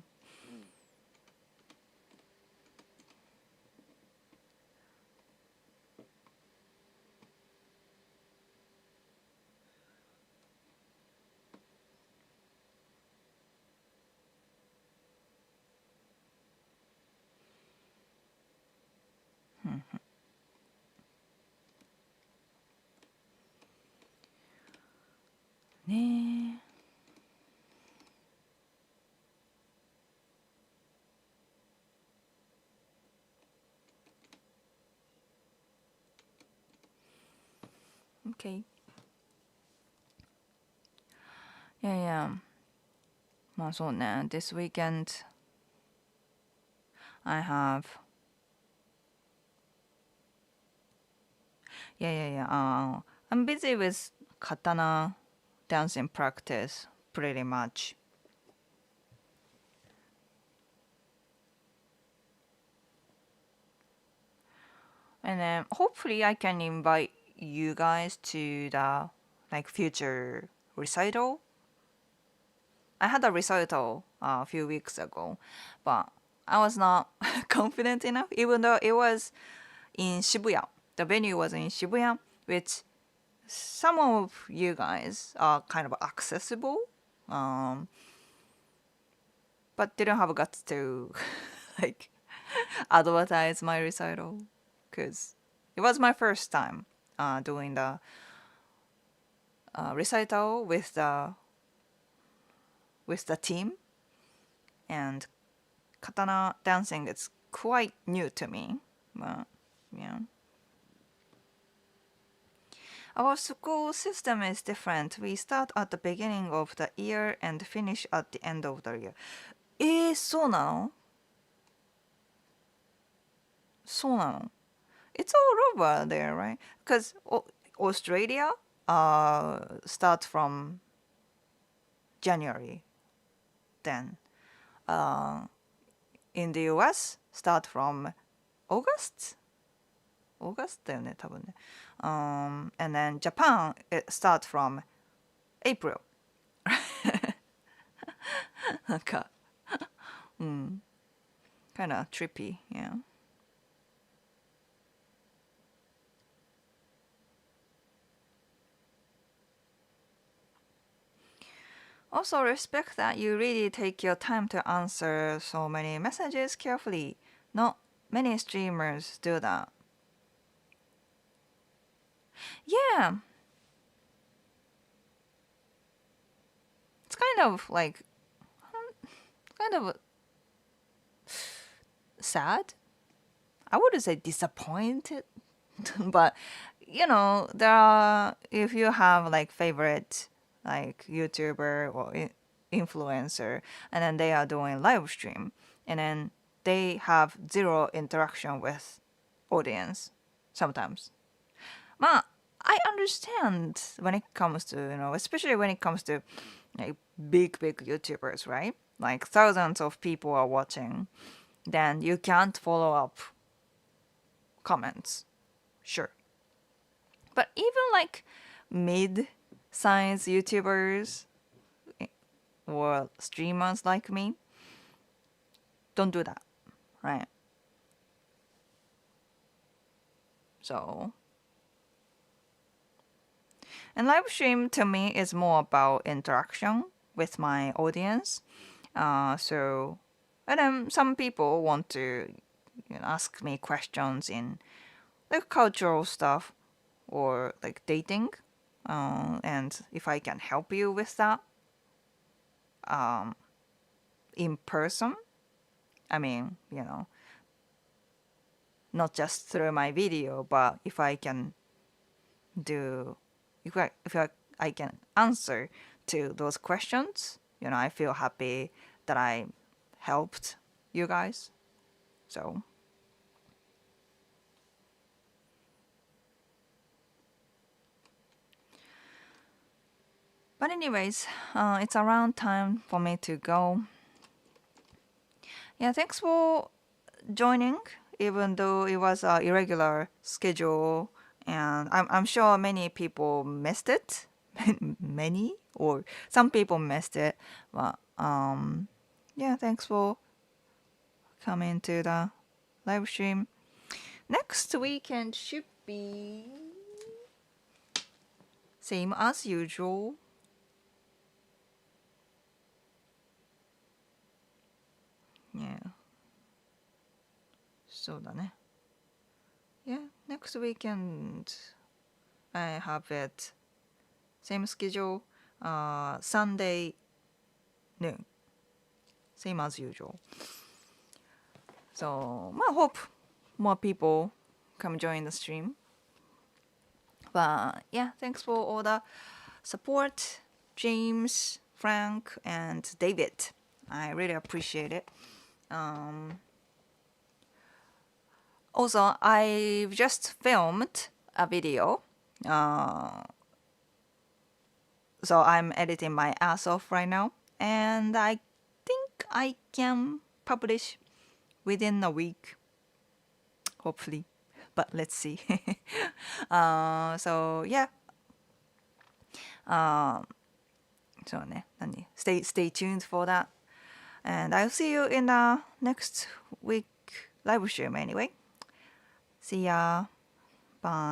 네. Okay. Yeah, yeah. まあそうね. This weekend I have yeah. I'm busy with katana dancing practice pretty much. And then hopefully I can invite you guys to the like future recital. I had a recital a few weeks ago, but I was not confident enough, even though it was in Shibuya. The venue was in Shibuya, which some of you guys are kind of accessible, but didn't have guts to like advertise my recital because it was my first time doing the recital with the team, and katana dancing is quite new to me, but yeah. Our school system is different. We start at the beginning of the year and finish at the end of the year. そうなの? そうなの? It's all over there, right? Because Australia start from January. Then in the US start from August? August だよね、多分ね。And then Japan it start from April. なんか、kind of trippy, yeah. Also respect that you really take your time to answer so many messages carefully. Not many streamers do that. Yeah. It's kind of like kind of sad. I wouldn't say disappointed, but you know, there are if you have like favorite like YouTuber or influencer, and then they are doing live stream, and then they have zero interaction with audience sometimes. I understand when it comes to, especially when it comes to like big YouTubers, right? Like thousands of people are watching, then you can't follow up comments. Sure. But even like mid-size YouTubers or streamers like me, don't do that, right? So And live stream to me is more about interaction with my audience. So, and then some people want to ask me questions in like cultural stuff or like dating, and if I can help you with that in person, I mean, not just through my video, but if I can do, I can answer to those questions, I feel happy that I helped you guys. So, but anyways, it's around time for me to go. Yeah, thanks for joining, even though it was a irregular schedule, and I'm sure many people missed it. Many or some people missed it, but yeah, thanks for coming to the live stream. Next weekend should be same as usual. Yeah. そうだね. Yeah, next weekend I have it. Same schedule. Sunday noon. Same as usual. So, I hope more people come join the stream. But yeah, thanks for all the support, James, Frank, and David. I really appreciate it. Also, I've just filmed a video. So I'm editing my ass off right now. And I think I can publish within a week. Hopefully. But let's see. So yeah. So stay tuned for that. And I'll see you in the next week live stream anyway. See ya. Bye.